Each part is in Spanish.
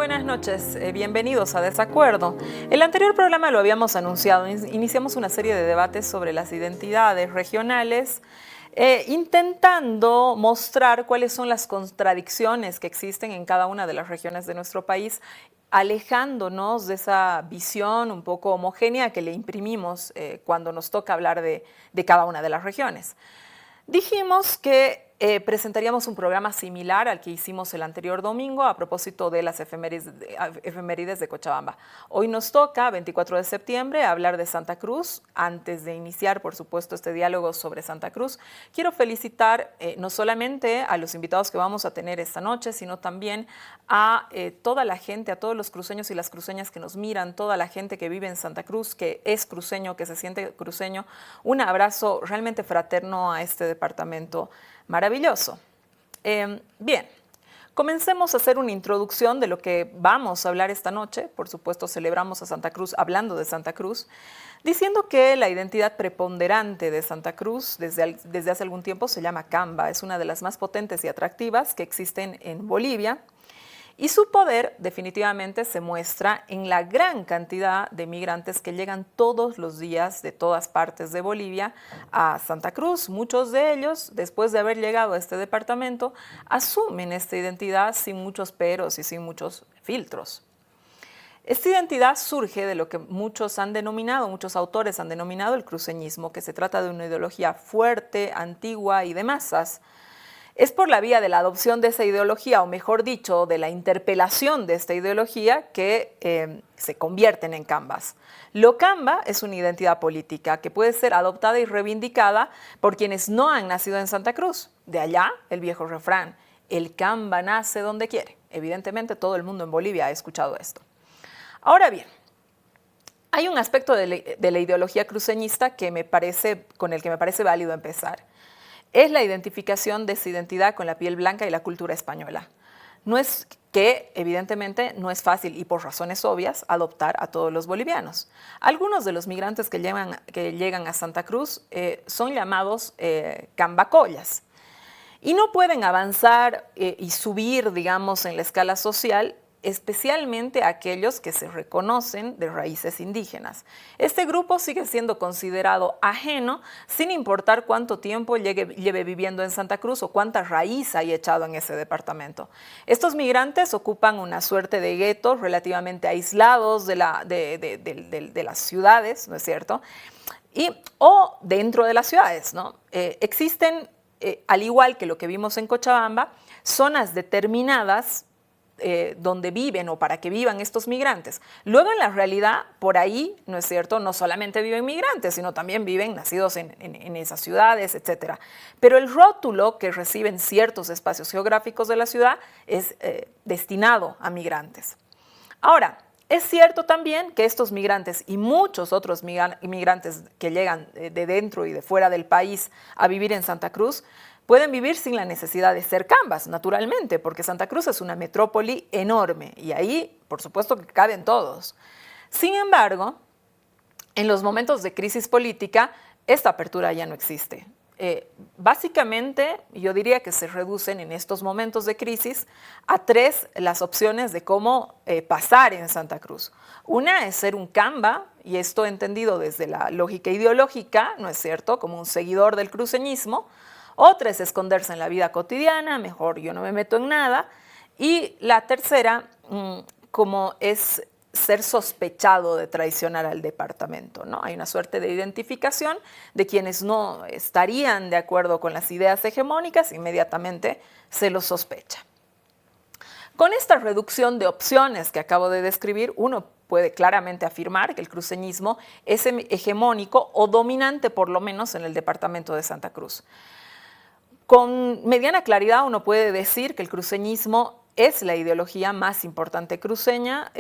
buenas noches, bienvenidos a Desacuerdo. El anterior programa lo habíamos anunciado, iniciamos una serie de debates sobre las identidades regionales, intentando mostrar cuáles son las contradicciones que existen en cada una de las regiones de nuestro país, alejándonos de esa visión un poco homogénea que le imprimimos cuando nos toca hablar de cada una de las regiones. Dijimos que presentaríamos un programa similar al que hicimos el anterior domingo a propósito de las efemérides de Cochabamba. Hoy nos toca, 24 de septiembre, hablar de Santa Cruz. Antes de iniciar, por supuesto, este diálogo sobre Santa Cruz, quiero felicitar no solamente a los invitados que vamos a tener esta noche, sino también a toda la gente, a todos los cruceños y las cruceñas que nos miran, toda la gente que vive en Santa Cruz, que es cruceño, que se siente cruceño. Un abrazo realmente fraterno a este departamento maravilloso. Bien, comencemos a hacer una introducción de lo que vamos a hablar esta noche. Por supuesto, celebramos a Santa Cruz hablando de Santa Cruz, diciendo que la identidad preponderante de Santa Cruz desde hace algún tiempo se llama Camba. Es una de las más potentes y atractivas que existen en Bolivia. Y su poder definitivamente se muestra en la gran cantidad de migrantes que llegan todos los días de todas partes de Bolivia a Santa Cruz. Muchos de ellos, después de haber llegado a este departamento, asumen esta identidad sin muchos peros y sin muchos filtros. Esta identidad surge de lo que muchos autores han denominado el cruceñismo, que se trata de una ideología fuerte, antigua y de masas. Es por la vía de la adopción de esa ideología, o mejor dicho, de la interpelación de esta ideología, que se convierten en cambas. Lo camba es una identidad política que puede ser adoptada y reivindicada por quienes no han nacido en Santa Cruz. De allá, el viejo refrán, el camba nace donde quiere. Evidentemente, todo el mundo en Bolivia ha escuchado esto. Ahora bien, hay un aspecto de la ideología cruceñista con el que me parece válido empezar. Es la identificación de esa identidad con la piel blanca y la cultura española. Evidentemente no es fácil y por razones obvias adoptar a todos los bolivianos. Algunos de los migrantes que llegan a Santa Cruz son llamados cambacollas y no pueden avanzar y subir, digamos, en la escala social, especialmente aquellos que se reconocen de raíces indígenas. Este grupo sigue siendo considerado ajeno sin importar cuánto tiempo lleve viviendo en Santa Cruz o cuánta raíz haya echado en ese departamento. Estos migrantes ocupan una suerte de guetos relativamente aislados de las ciudades, ¿no es cierto? O dentro de las ciudades, ¿no? Existen, al igual que lo que vimos en Cochabamba, zonas determinadas donde viven o para que vivan estos migrantes. Luego, en la realidad, por ahí, ¿no es cierto?, no solamente viven migrantes, sino también viven nacidos en esas ciudades, etc. Pero el rótulo que reciben ciertos espacios geográficos de la ciudad es destinado a migrantes. Ahora, es cierto también que estos migrantes y muchos otros migrantes que llegan de dentro y de fuera del país a vivir en Santa Cruz pueden vivir sin la necesidad de ser cambas, naturalmente, porque Santa Cruz es una metrópoli enorme y ahí, por supuesto, que caben todos. Sin embargo, en los momentos de crisis política, esta apertura ya no existe. Básicamente, yo diría que se reducen en estos momentos de crisis a tres las opciones de cómo pasar en Santa Cruz. Una es ser un camba, y esto entendido desde la lógica ideológica, ¿no es cierto?, como un seguidor del cruceñismo. Otra es esconderse en la vida cotidiana, mejor yo no me meto en nada. Y la tercera, como es ser sospechado de traicionar al departamento, ¿no? Hay una suerte de identificación de quienes no estarían de acuerdo con las ideas hegemónicas, inmediatamente se los sospecha. Con esta reducción de opciones que acabo de describir, uno puede claramente afirmar que el cruceñismo es hegemónico o dominante, por lo menos en el departamento de Santa Cruz. Con mediana claridad uno puede decir que el cruceñismo es la ideología más importante cruceña,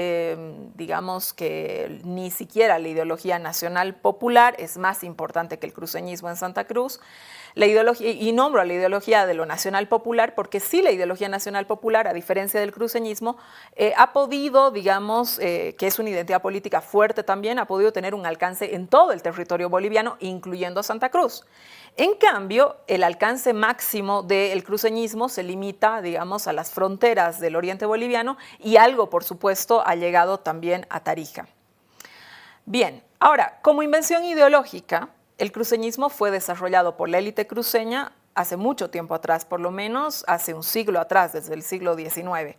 digamos que ni siquiera la ideología nacional popular es más importante que el cruceñismo en Santa Cruz. La ideología, y nombro a la ideología de lo nacional popular porque sí, la ideología nacional popular, a diferencia del cruceñismo, ha podido, digamos, que es una identidad política fuerte también, ha podido tener un alcance en todo el territorio boliviano, incluyendo Santa Cruz. En cambio, el alcance máximo del cruceñismo se limita, digamos, a las fronteras islas del oriente boliviano y algo, por supuesto, ha llegado también a Tarija. Bien, ahora, como invención ideológica, el cruceñismo fue desarrollado por la élite cruceña hace mucho tiempo atrás, por lo menos hace un siglo atrás, desde el siglo XIX.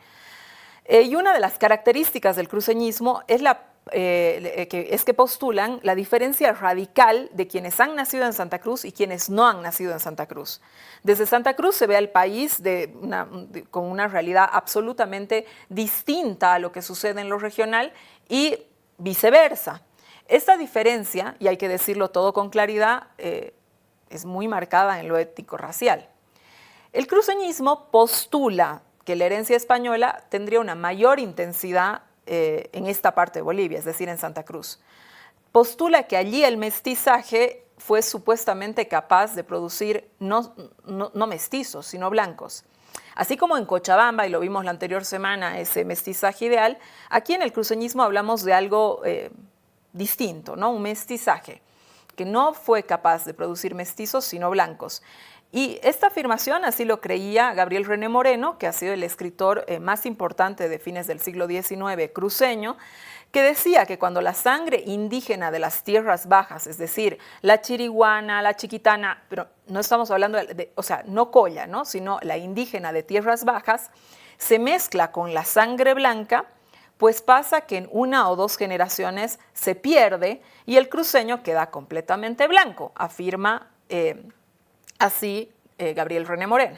Y una de las características del cruceñismo es que postulan la diferencia radical de quienes han nacido en Santa Cruz y quienes no han nacido en Santa Cruz. Desde Santa Cruz se ve al país con una realidad absolutamente distinta a lo que sucede en lo regional y viceversa. Esta diferencia, y hay que decirlo todo con claridad, es muy marcada en lo étnico-racial. El cruceñismo postula que la herencia española tendría una mayor intensidad en esta parte de Bolivia, es decir, en Santa Cruz. Postula que allí el mestizaje fue supuestamente capaz de producir no mestizos, sino blancos. Así como en Cochabamba, y lo vimos la anterior semana, ese mestizaje ideal, aquí en el cruceñismo hablamos de algo distinto, ¿no? Un mestizaje que no fue capaz de producir mestizos, sino blancos. Y esta afirmación así lo creía Gabriel René Moreno, que ha sido el escritor más importante de fines del siglo XIX cruceño, que decía que cuando la sangre indígena de las tierras bajas, es decir, la chiriguana, la chiquitana, pero no estamos hablando no colla, ¿no? Sino la indígena de tierras bajas, se mezcla con la sangre blanca, pues pasa que en una o dos generaciones se pierde y el cruceño queda completamente blanco, afirma así Gabriel René Moreno.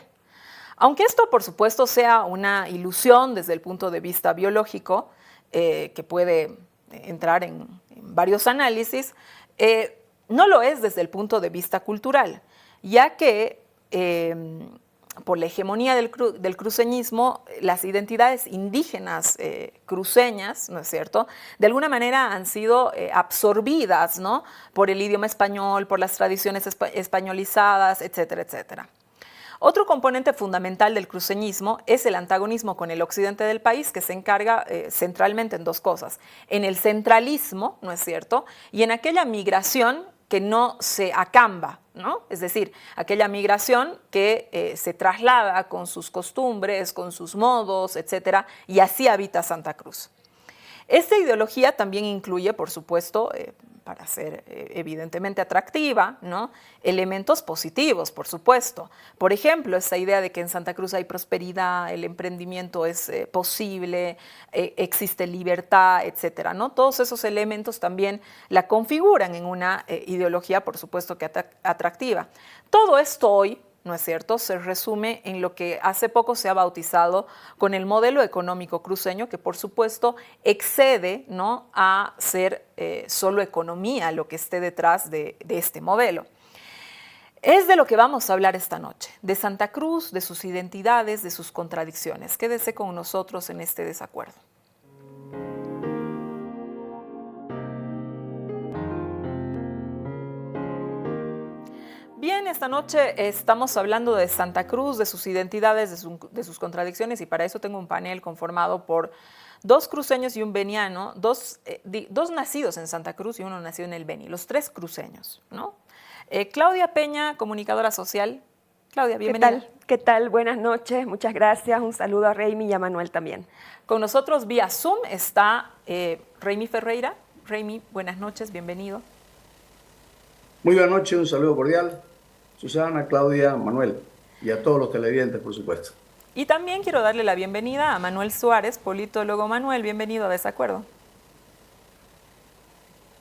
Aunque esto, por supuesto, sea una ilusión desde el punto de vista biológico, que puede entrar en varios análisis, no lo es desde el punto de vista cultural, ya que por la hegemonía del cruceñismo, las identidades indígenas cruceñas, ¿no es cierto?, de alguna manera han sido absorbidas, ¿no?, por el idioma español, por las tradiciones españolizadas, etcétera, etcétera. Otro componente fundamental del cruceñismo es el antagonismo con el occidente del país, que se encarga centralmente en dos cosas: en el centralismo, ¿no es cierto?, y en aquella migración que no se acamba, ¿no? Es decir, aquella migración que se traslada con sus costumbres, con sus modos, etcétera, y así habita Santa Cruz. Esta ideología también incluye, por supuesto, para ser evidentemente atractiva, ¿no?, elementos positivos, por supuesto. Por ejemplo, esa idea de que en Santa Cruz hay prosperidad, el emprendimiento es posible, existe libertad, etcétera, ¿no? Todos esos elementos también la configuran en una ideología, por supuesto, que atractiva. Todo esto hoy, ¿no es cierto?, se resume en lo que hace poco se ha bautizado con el modelo económico cruceño, que por supuesto excede, ¿no?, a ser solo economía lo que esté detrás de este modelo. Es de lo que vamos a hablar esta noche, de Santa Cruz, de sus identidades, de sus contradicciones. Quédese con nosotros en este desacuerdo. Bien, esta noche estamos hablando de Santa Cruz, de sus identidades, de sus contradicciones, y para eso tengo un panel conformado por dos cruceños y un beniano, dos nacidos en Santa Cruz y uno nacido en el Beni, los tres cruceños, ¿no? Claudia Peña, comunicadora social. Claudia, bienvenida. ¿Qué tal? Buenas noches, muchas gracias. Un saludo a Raimi y a Manuel también. Con nosotros vía Zoom está Raimi Ferreira. Raimi, buenas noches, bienvenido. Muy buenas noches, un saludo cordial. Susana, Claudia, Manuel y a todos los televidentes, por supuesto. Y también quiero darle la bienvenida a Manuel Suárez, politólogo. Manuel, bienvenido a Desacuerdo.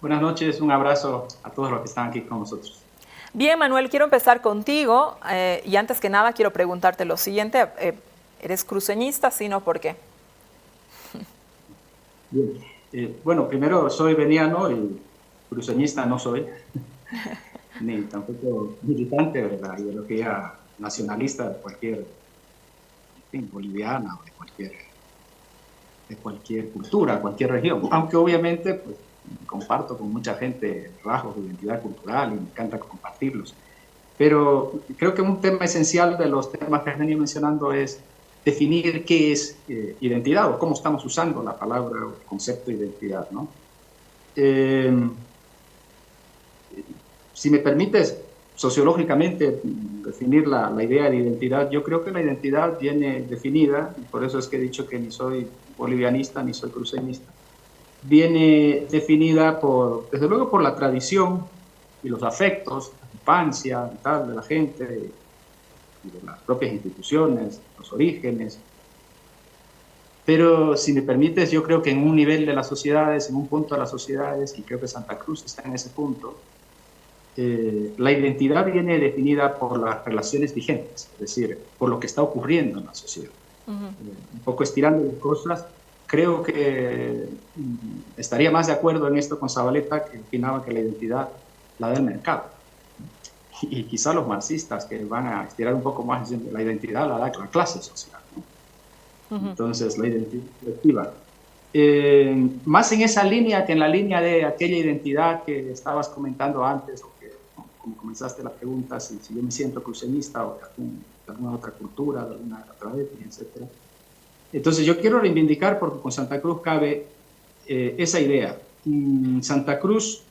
Buenas noches, un abrazo a todos los que están aquí con nosotros. Bien, Manuel, quiero empezar contigo y antes que nada quiero preguntarte lo siguiente. ¿Eres cruceñista? Sí, no, ¿por qué? Bien. Bueno, primero soy beniano y cruceñista no soy. Ni tampoco militante de la ideología nacionalista de cualquier boliviana o de cualquier cultura, cualquier región. Aunque obviamente pues, comparto con mucha gente rasgos de identidad cultural y me encanta compartirlos. Pero creo que un tema esencial de los temas que has venido mencionando es definir qué es identidad o cómo estamos usando la palabra o el concepto de identidad, ¿no? Si me permites, sociológicamente definir la idea de identidad, yo creo que la identidad viene definida, y por eso es que he dicho que ni soy bolivianista ni soy cruceñista, viene definida desde luego por la tradición y los afectos, la infancia y tal, de la gente, y de las propias instituciones, los orígenes. Pero si me permites, yo creo que en un nivel de las sociedades, en un punto de las sociedades, y creo que Santa Cruz está en ese punto, la identidad viene definida por las relaciones vigentes, es decir, por lo que está ocurriendo en la sociedad. Un poco estirando las cosas, creo que estaría más de acuerdo en esto con Zabaleta, que opinaba que la identidad la da el mercado. Y quizá los marxistas, que van a estirar un poco más, diciendo la identidad la da la clase social, ¿no? Entonces, la identidad colectiva. Más en esa línea que en la línea de aquella identidad que estabas comentando antes, o que, como comenzaste la pregunta, si yo me siento cruceñista o de alguna otra cultura, de alguna otra etnia, etc. Entonces, yo quiero reivindicar, porque con Santa Cruz cabe esa idea. Santa Cruz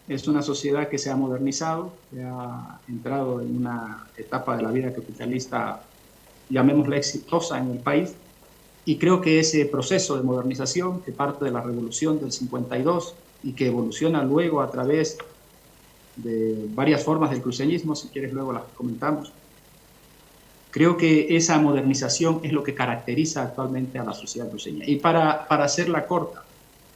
es una sociedad que se ha modernizado, que ha entrado en una etapa de la vida capitalista, llamémosla exitosa en el país, y creo que ese proceso de modernización, que parte de la revolución del 52 y que evoluciona luego a través de varias formas del cruceñismo, si quieres luego las comentamos, creo que esa modernización es lo que caracteriza actualmente a la sociedad cruceña. Y para hacerla corta,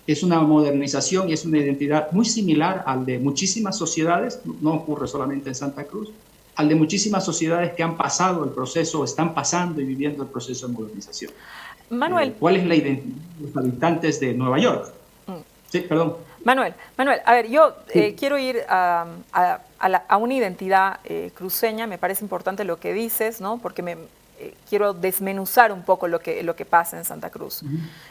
es una modernización y es una identidad muy similar al de muchísimas sociedades, no ocurre solamente en Santa Cruz, al de muchísimas sociedades que han pasado el proceso, están pasando y viviendo el proceso de modernización. Manuel. ¿Cuál es la identidad de los habitantes de Nueva York? Sí, perdón. Manuel, a ver, yo quiero ir a una identidad cruceña. Me parece importante lo que dices, ¿no? Porque quiero desmenuzar un poco lo que pasa en Santa Cruz.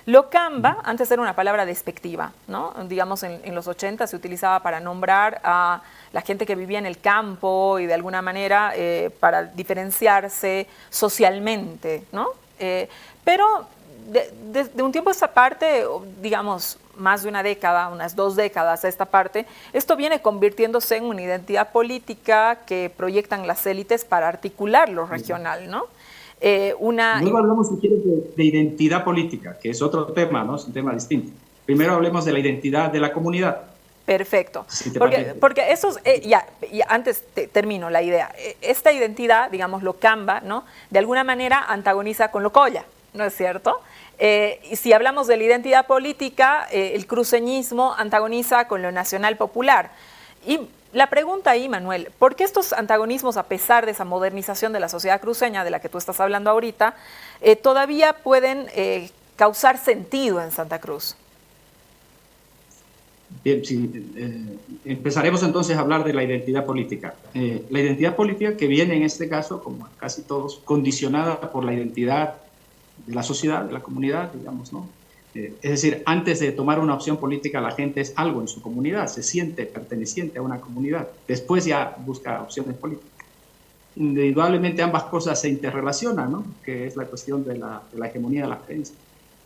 Locamba, antes era una palabra despectiva, ¿no? Digamos, en los 80 se utilizaba para nombrar a la gente que vivía en el campo y de alguna manera para diferenciarse socialmente, ¿no? Pero de un tiempo a esta parte, digamos, más de una década, unas 2 décadas a esta parte, esto viene convirtiéndose en una identidad política que proyectan las élites para articular lo regional, ¿no? Luego hablamos, si quieres, de identidad política, que es otro tema, ¿no? Es un tema distinto. Primero hablemos de la identidad de la comunidad. Perfecto, Si porque eso ya antes termino la idea. Esta identidad, digamos, Locamba, ¿no? De alguna manera antagoniza con Locoya, ¿no es cierto? Y si hablamos de la identidad política, el cruceñismo antagoniza con lo nacional popular. Y la pregunta ahí, Manuel, ¿por qué estos antagonismos, a pesar de esa modernización de la sociedad cruceña de la que tú estás hablando ahorita, todavía pueden causar sentido en Santa Cruz? Bien, sí, empezaremos entonces a hablar de la identidad política. La identidad política que viene en este caso, como casi todos, condicionada por la identidad de la sociedad, de la comunidad, digamos, ¿no? Es decir, antes de tomar una opción política, la gente es algo en su comunidad, se siente perteneciente a una comunidad. Después ya busca opciones políticas. Indudablemente ambas cosas se interrelacionan, ¿no? Que es la cuestión de la hegemonía de la creencia.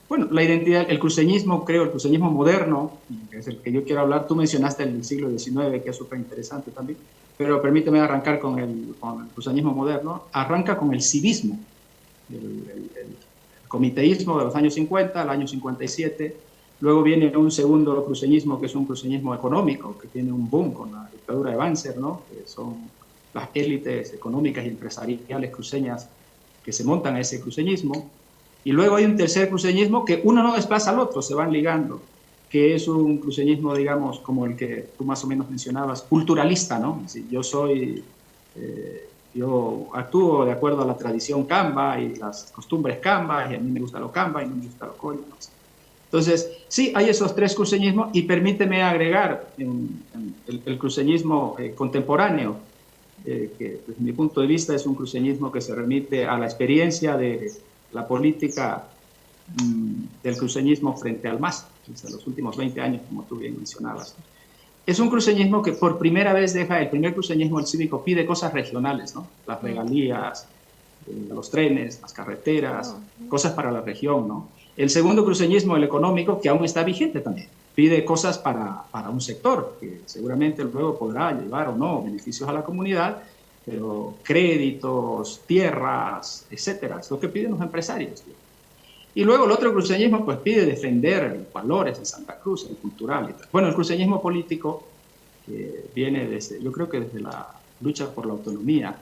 Bueno, la identidad, el cruceñismo, creo, el cruceñismo moderno, que es el que yo quiero hablar, tú mencionaste el siglo XIX, que es súper interesante también, pero permíteme arrancar con el cruceñismo moderno, arranca con el civismo, el comiteísmo de los años 50, al año 57, luego viene un segundo cruceñismo, que es un cruceñismo económico, que tiene un boom con la dictadura de Banzer, ¿no? Que son las élites económicas y empresariales cruceñas que se montan a ese cruceñismo. Y luego hay un tercer cruceñismo que uno no desplaza al otro, se van ligando, que es un cruceñismo, digamos, como el que tú más o menos mencionabas, culturalista, ¿no? Yo actúo de acuerdo a la tradición Camba y las costumbres Camba, y a mí me gusta lo Camba y no me gusta lo Colla. Entonces, sí, hay esos tres cruceñismos, y permíteme agregar el cruceñismo contemporáneo, que desde mi punto de vista es un cruceñismo que se remite a la experiencia de la política del cruceñismo frente al MAS, desde los últimos 20 años, como tú bien mencionabas. Es un cruceñismo que por primera vez el primer cruceñismo, el cívico, pide cosas regionales, ¿no? Las regalías, los trenes, las carreteras, cosas para la región, ¿no? El segundo cruceñismo, el económico, que aún está vigente también, pide cosas para un sector que seguramente luego podrá llevar o no beneficios a la comunidad, pero créditos, tierras, etcétera, es lo que piden los empresarios. Y luego el otro cruceñismo pues pide defender los valores de Santa Cruz, el cultural y tal. Bueno, el cruceñismo político que viene desde, yo creo que desde la lucha por la autonomía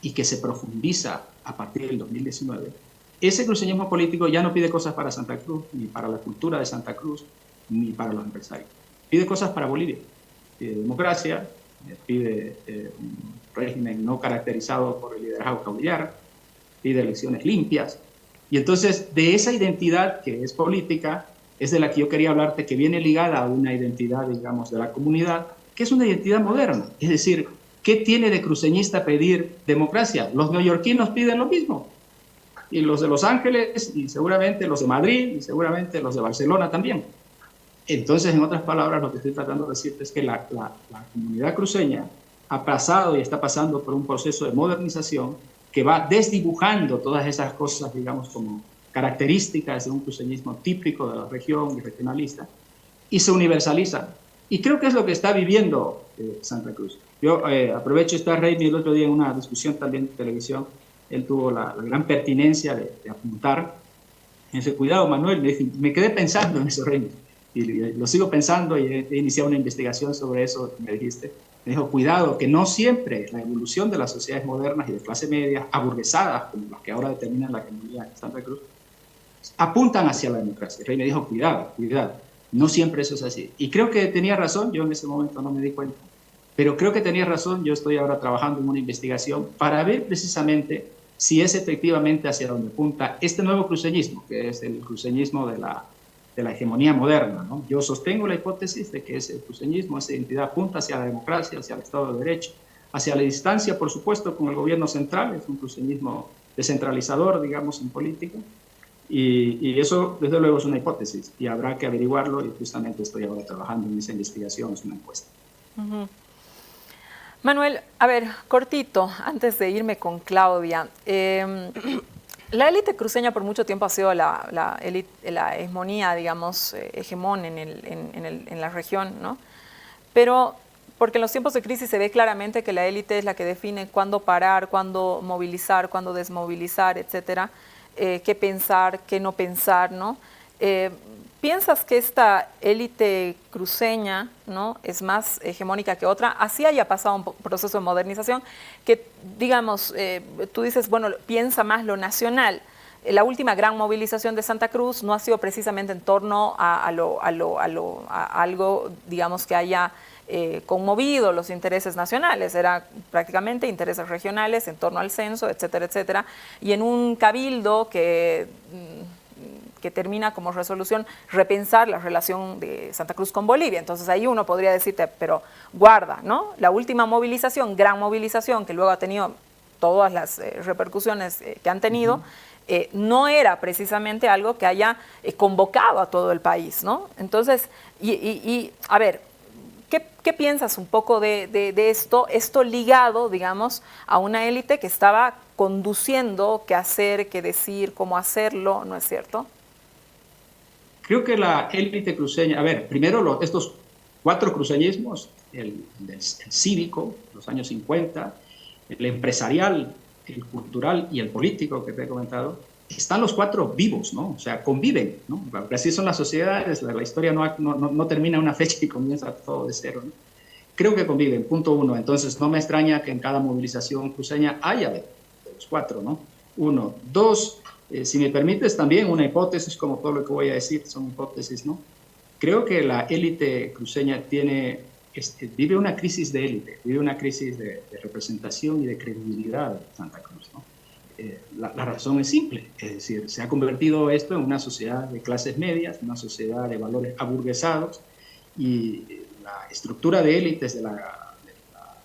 y que se profundiza a partir del 2019, ese cruceñismo político ya no pide cosas para Santa Cruz, ni para la cultura de Santa Cruz, ni para los empresarios. Pide cosas para Bolivia. Pide democracia, pide un régimen no caracterizado por el liderazgo caudillar, pide elecciones limpias. Y entonces, de esa identidad que es política, es de la que yo quería hablarte, que viene ligada a una identidad, digamos, de la comunidad, que es una identidad moderna. Es decir, ¿qué tiene de cruceñista pedir democracia? Los neoyorquinos piden lo mismo. Y los de Los Ángeles, y seguramente los de Madrid, y seguramente los de Barcelona también. Entonces, en otras palabras, lo que estoy tratando de decirte es que la comunidad cruceña ha pasado y está pasando por un proceso de modernización que va desdibujando todas esas cosas, digamos, como características de un cruceñismo típico de la región y regionalista, y se universaliza. Y creo que es lo que está viviendo Santa Cruz. Yo aprovecho estar Raimi el otro día en una discusión también de televisión. Él tuvo la gran pertinencia de apuntar. Me dice, cuidado, Manuel, me quedé pensando en eso, Raimi. Y lo sigo pensando y he iniciado una investigación sobre eso, me dijiste. Me dijo, cuidado, que no siempre la evolución de las sociedades modernas y de clase media, aburguesadas, como las que ahora determinan la comunidad de Santa Cruz, apuntan hacia la democracia. Rey me dijo, cuidado, cuidado, no siempre eso es así. Y creo que tenía razón, yo en ese momento no me di cuenta, pero creo que tenía razón, yo estoy ahora trabajando en una investigación para ver precisamente si es efectivamente hacia donde apunta este nuevo cruceñismo, que es el cruceñismo de la hegemonía moderna, ¿no? Yo sostengo la hipótesis de que ese cruceñismo, esa identidad apunta hacia la democracia, hacia el Estado de Derecho, hacia la distancia, por supuesto, con el gobierno central, es un cruceñismo descentralizador, digamos, en política, y eso, desde luego, es una hipótesis, y habrá que averiguarlo, y justamente estoy ahora trabajando en esa investigación, es una encuesta. Manuel, a ver, cortito, antes de irme con Claudia, la élite cruceña por mucho tiempo ha sido la hegemonía, digamos, hegemón en la región, ¿no? Pero porque en los tiempos de crisis se ve claramente que la élite es la que define cuándo parar, cuándo movilizar, cuándo desmovilizar, etcétera, qué pensar, qué no pensar, ¿no? ¿Piensas que esta élite cruceña, ¿no?, es más hegemónica que otra? Así haya pasado un proceso de modernización que, digamos, tú dices, bueno, piensa más lo nacional. La última gran movilización de Santa Cruz no ha sido precisamente en torno a algo, digamos, que haya conmovido los intereses nacionales. Era prácticamente intereses regionales en torno al censo, etcétera, etcétera. Y en un cabildo que termina como resolución repensar la relación de Santa Cruz con Bolivia. Entonces ahí uno podría decirte, pero guarda, ¿no? La última movilización, gran movilización, que luego ha tenido todas las repercusiones que han tenido, no era precisamente algo que haya convocado a todo el país, ¿no? Entonces, a ver, ¿qué piensas un poco de esto ligado, digamos, a una élite que estaba conduciendo qué hacer, qué decir, cómo hacerlo, ¿no es cierto? Creo que la élite cruceña, a ver, primero estos cuatro cruceñismos, el cívico, los años 50, el empresarial, el cultural y el político que te he comentado, están los cuatro vivos, ¿no? O sea, conviven, ¿no? Porque así son las sociedades, la historia no termina en una fecha y comienza todo de cero, ¿no? Creo que conviven, punto uno. Entonces, no me extraña que en cada movilización cruceña haya de los cuatro, ¿no? Uno. Dos, si me permites también una hipótesis, como todo lo que voy a decir son hipótesis, ¿no? Creo que la élite cruceña vive una crisis de élite, vive una crisis de representación y de credibilidad de Santa Cruz, ¿no? La razón es simple, es decir, se ha convertido esto en una sociedad de clases medias, una sociedad de valores aburguesados, y la estructura de élites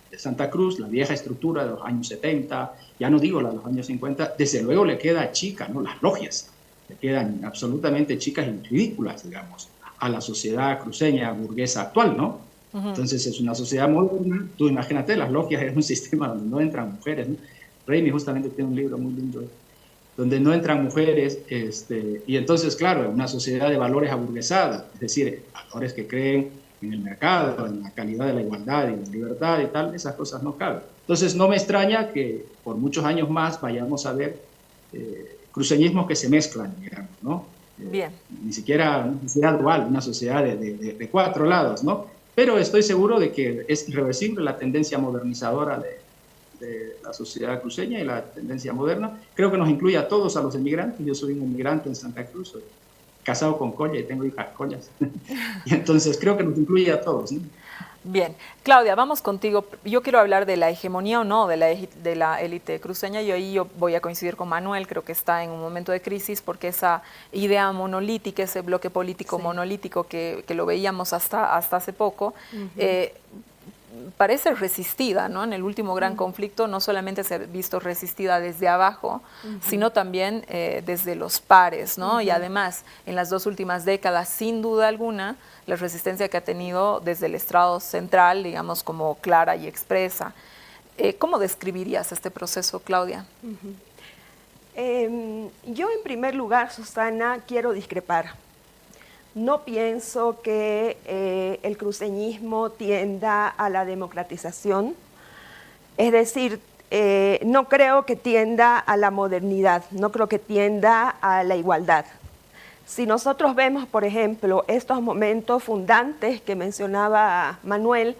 de Santa Cruz, la vieja estructura de los años 70, ya no digo la de los años 50, desde luego le queda chica, ¿no? Las logias le quedan absolutamente chicas y ridículas, digamos, a la sociedad cruceña burguesa actual, ¿no? Entonces es una sociedad moderna. Tú imagínate, las logias es un sistema donde no entran mujeres, ¿no? Raimi justamente tiene un libro muy lindo. donde no entran mujeres, y entonces, claro, una sociedad de valores aburguesada, es decir, valores que creen en el mercado, en la calidad de la igualdad y la libertad y tal, esas cosas no caben. Entonces, no me extraña que por muchos años más vayamos a ver cruceñismos que se mezclan, digamos, ¿no? Bien. Ni siquiera una sociedad dual, una sociedad de cuatro lados, ¿no? Pero estoy seguro de que es irreversible la tendencia modernizadora de la sociedad cruceña y la tendencia moderna. Creo que nos incluye a todos, a los inmigrantes. Yo soy un inmigrante en Santa Cruz, soy casado con Colla y tengo hijas collas. Y entonces creo que nos incluye a todos, ¿no? Bien. Claudia, vamos contigo. Yo quiero hablar de la hegemonía o no de la élite cruceña, y ahí yo voy a coincidir con Manuel. Creo que está en un momento de crisis porque esa idea monolítica, ese bloque político monolítico que lo veíamos hasta hace poco, parece resistida, ¿no? En el último gran conflicto no solamente se ha visto resistida desde abajo, sino también desde los pares, ¿no? Y además, en las 2 últimas décadas, sin duda alguna, la resistencia que ha tenido desde el estrado central, digamos, como clara y expresa. ¿Cómo describirías este proceso, Claudia? Yo, en primer lugar, Susana, quiero discrepar. No pienso que el cruceñismo tienda a la democratización, es decir, no creo que tienda a la modernidad, no creo que tienda a la igualdad. Si nosotros vemos, por ejemplo, estos momentos fundantes que mencionaba Manuel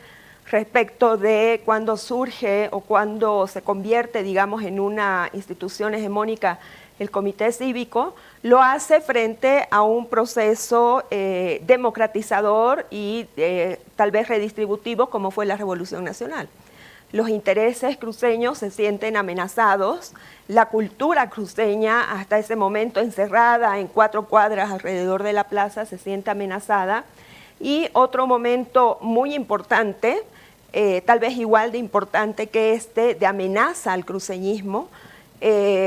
respecto de cuando surge o cuando se convierte, digamos, en una institución hegemónica el Comité Cívico, lo hace frente a un proceso democratizador y tal vez redistributivo como fue la Revolución Nacional. Los intereses cruceños se sienten amenazados, la cultura cruceña hasta ese momento encerrada en 4 cuadras alrededor de la plaza se siente amenazada, y otro momento muy importante, tal vez igual de importante que este, de amenaza al cruceñismo,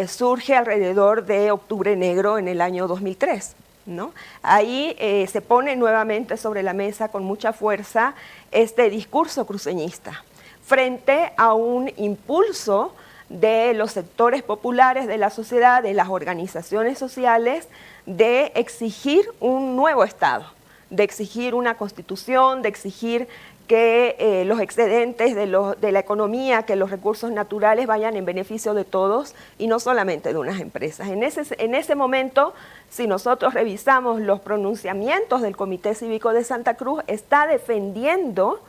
surge alrededor de Octubre Negro en el año 2003, ¿no? Ahí se pone nuevamente sobre la mesa con mucha fuerza este discurso cruceñista frente a un impulso de los sectores populares de la sociedad, de las organizaciones sociales, de exigir un nuevo Estado, de exigir una constitución, de exigir que los excedentes de la economía, que los recursos naturales vayan en beneficio de todos y no solamente de unas empresas. En ese momento, si nosotros revisamos los pronunciamientos del Comité Cívico de Santa Cruz, está defendiendo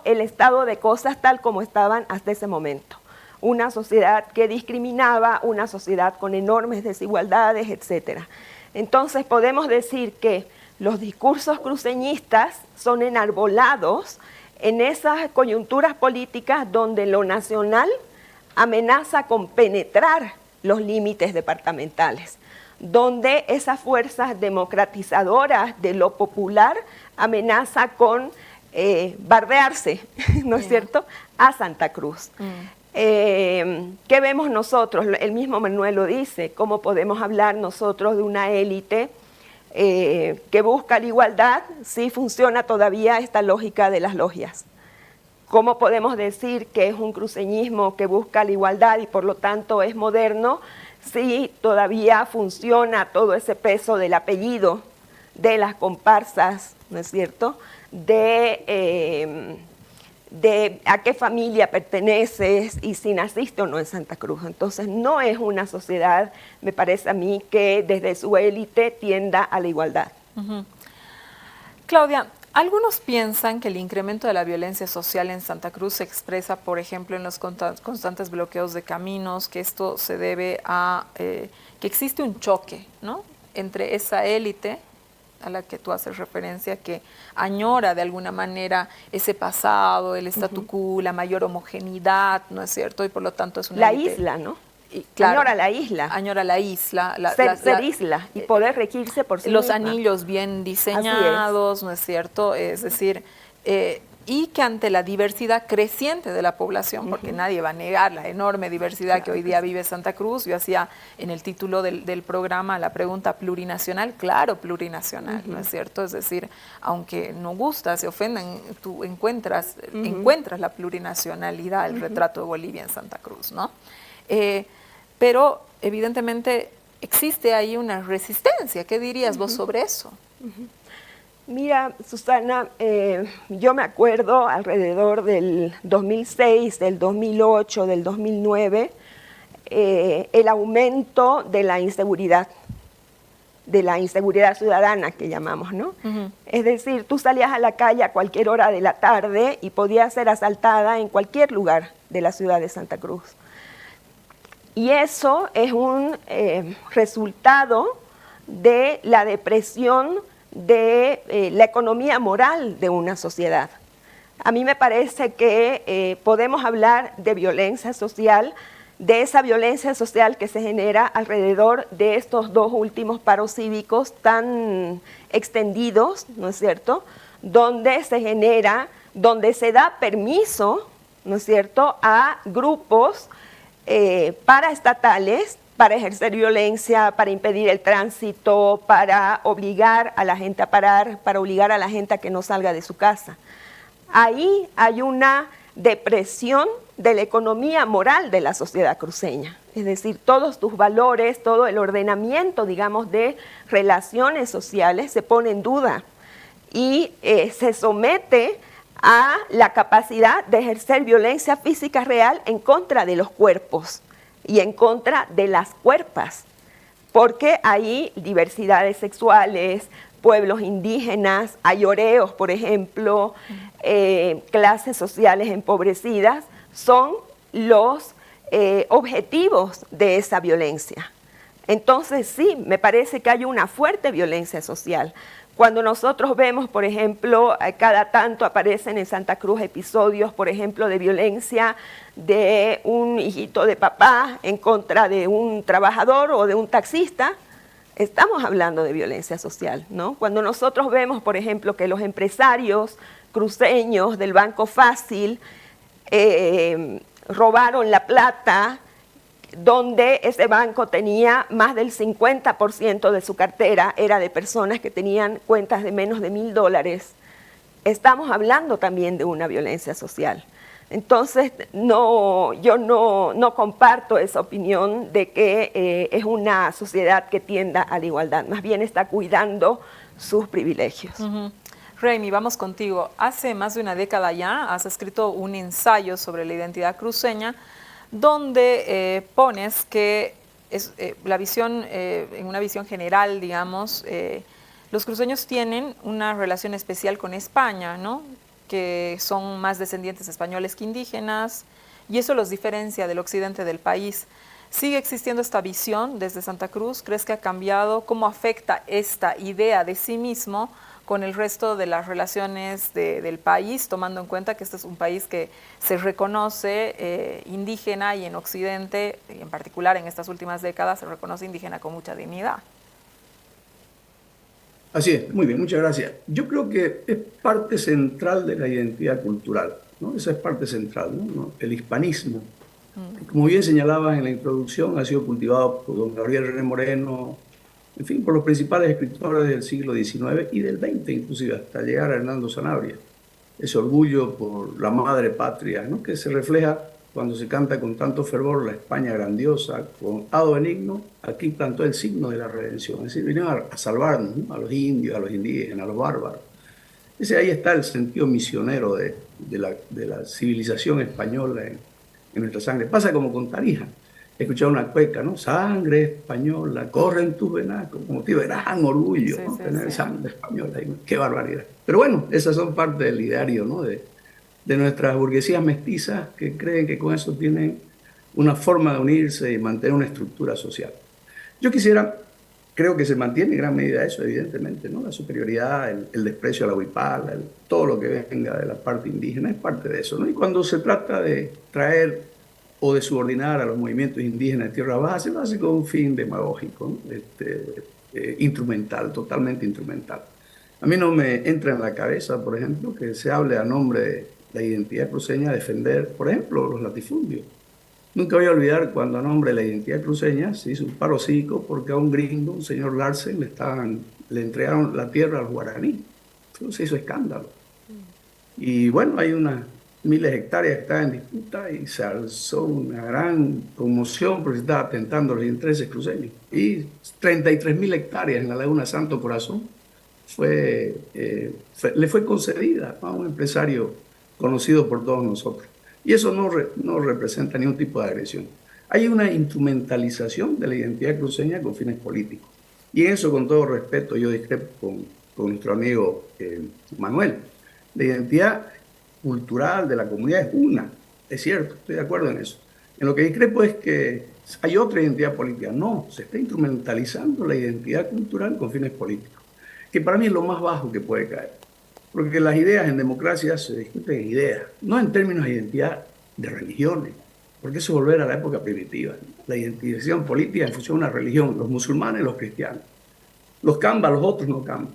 el estado de cosas tal como estaban hasta ese momento. Una sociedad que discriminaba, una sociedad con enormes desigualdades, etc. Entonces podemos decir que los discursos cruceñistas son enarbolados en esas coyunturas políticas donde lo nacional amenaza con penetrar los límites departamentales, donde esas fuerzas democratizadoras de lo popular amenaza con bardearse, ¿no es cierto?, a Santa Cruz. ¿Qué vemos nosotros? El mismo Manuel lo dice, ¿cómo podemos hablar nosotros de una élite que busca la igualdad si funciona todavía esta lógica de las logias? ¿Cómo podemos decir que es un cruceñismo que busca la igualdad y por lo tanto es moderno si todavía funciona todo ese peso del apellido, de las comparsas, ¿no es cierto?, de a qué familia perteneces y si naciste o no en Santa Cruz? Entonces no es una sociedad, me parece a mí, que desde su élite tienda a la igualdad. Claudia, algunos piensan que el incremento de la violencia social en Santa Cruz se expresa, por ejemplo, en los constantes bloqueos de caminos, que esto se debe a que existe un choque, ¿no?, entre esa élite a la que tú haces referencia, que añora de alguna manera ese pasado, el statu quo, la mayor homogeneidad, ¿no es cierto? Y por lo tanto es una la isla, ¿no? Y, claro, añora la isla. Añora la isla. Ser isla y poder regirse por sí los misma. Anillos bien diseñados, ¿no es cierto? Es decir, y que ante la diversidad creciente de la población, porque nadie va a negar la enorme diversidad que hoy día vive Santa Cruz. Yo hacía en el título del programa la pregunta plurinacional, claro, plurinacional, ¿no es cierto? Es decir, aunque no gusta, se ofendan, tú encuentras la plurinacionalidad, el retrato de Bolivia en Santa Cruz, ¿no? Pero evidentemente existe ahí una resistencia. ¿Qué dirías vos sobre eso? Mira, Susana, yo me acuerdo alrededor del 2006, del 2008, del 2009, el aumento de la inseguridad ciudadana que llamamos, ¿no? Es decir, tú salías a la calle a cualquier hora de la tarde y podías ser asaltada en cualquier lugar de la ciudad de Santa Cruz. Y eso es un resultado de la depresión de la economía moral de una sociedad. A mí me parece que podemos hablar de violencia social, de esa violencia social que se genera alrededor de estos dos últimos paros cívicos tan extendidos, ¿no es cierto?, donde se da permiso, ¿no es cierto?, a grupos paraestatales para ejercer violencia, para impedir el tránsito, para obligar a la gente a parar, para obligar a la gente a que no salga de su casa. Ahí hay una depresión de la economía moral de la sociedad cruceña. Es decir, todos tus valores, todo el ordenamiento, digamos, de relaciones sociales se pone en duda y se somete a la capacidad de ejercer violencia física real en contra de los cuerpos y en contra de las cuerpas, porque hay diversidades sexuales, pueblos indígenas, ayoreos, por ejemplo, clases sociales empobrecidas, son los objetivos de esa violencia. Entonces sí, me parece que hay una fuerte violencia social. Cuando nosotros vemos, por ejemplo, cada tanto aparecen en Santa Cruz episodios, por ejemplo, de violencia de un hijito de papá en contra de un trabajador o de un taxista, estamos hablando de violencia social, ¿no? Cuando nosotros vemos, por ejemplo, que los empresarios cruceños del Banco Fácil robaron la plata, donde ese banco tenía más del 50% de su cartera, era de personas que tenían cuentas de menos de $1.000, estamos hablando también de una violencia social. Entonces, yo no comparto esa opinión de que es una sociedad que tienda a la igualdad, más bien está cuidando sus privilegios. Raimi, vamos contigo. Hace más de una década ya has escrito un ensayo sobre la identidad cruceña, donde pones que es la visión, en una visión general, digamos, los cruceños tienen una relación especial con España, ¿no?, que son más descendientes españoles que indígenas, y eso los diferencia del occidente del país. ¿Sigue existiendo esta visión desde Santa Cruz? ¿Crees que ha cambiado? ¿Cómo afecta esta idea de sí mismo con el resto de las relaciones del país, tomando en cuenta que este es un país que se reconoce indígena, y en Occidente, y en particular en estas últimas décadas, se reconoce indígena con mucha dignidad? Así es, muy bien, muchas gracias. Yo creo que es parte central de la identidad cultural, ¿no? Esa es parte central, ¿no? El hispanismo, que, como bien señalabas en la introducción, ha sido cultivado por don Gabriel René Moreno, en fin, por los principales escritores del siglo XIX y del XX, inclusive, hasta llegar a Hernando Sanabria. Ese orgullo por la madre patria, ¿no?, que se refleja cuando se canta con tanto fervor la España grandiosa, con Ado Benigno, aquí plantó el signo de la redención. Es decir, vinieron a salvarnos, ¿no?, a los indios, a los indígenas, a los bárbaros. Ahí está el sentido misionero de la civilización española en nuestra sangre. Pasa como con Tarija. He escuchado una cueca, ¿no? Sangre española, corre en tus venas, como motivo de gran orgullo, ¿no?, tener sangre española. Qué barbaridad. Pero bueno, esas son parte del ideario, ¿no?, de nuestras burguesías mestizas, que creen que con eso tienen una forma de unirse y mantener una estructura social. Yo creo que se mantiene en gran medida eso, evidentemente, ¿no? La superioridad, el desprecio a la huipala, todo lo que venga de la parte indígena es parte de eso, ¿no? Y cuando se trata de traer o de subordinar a los movimientos indígenas de tierra baja, se lo hace con un fin demagógico, ¿no? Instrumental, totalmente instrumental. A mí no me entra en la cabeza, por ejemplo, que se hable a nombre de la identidad cruceña a defender, por ejemplo, los latifundios. Nunca voy a olvidar cuando a nombre de la identidad cruceña se hizo un paro cívico porque a un gringo, un señor Larsen, le entregaron la tierra al guaraní. Entonces se hizo escándalo. Y bueno, hay una miles de hectáreas que estaban en disputa y se alzó una gran conmoción porque se estaba atentando a los intereses cruceños. Y 33.000 hectáreas en la laguna Santo Corazón le fue concedida a un empresario conocido por todos nosotros. Y eso no representa ningún tipo de agresión. Hay una instrumentalización de la identidad cruceña con fines políticos. Y en eso, con todo respeto, yo discrepo con nuestro amigo Manuel. La identidad cultural de la comunidad es una, es cierto, estoy de acuerdo en eso. En lo que discrepo es que hay otra identidad política. No, se está instrumentalizando la identidad cultural con fines políticos, que para mí es lo más bajo que puede caer. Porque las ideas en democracia se discuten en ideas, no en términos de identidad de religiones, porque eso es volver a la época primitiva. La identificación política en función de una religión, los musulmanes y los cristianos. Los camba, los otros no camba.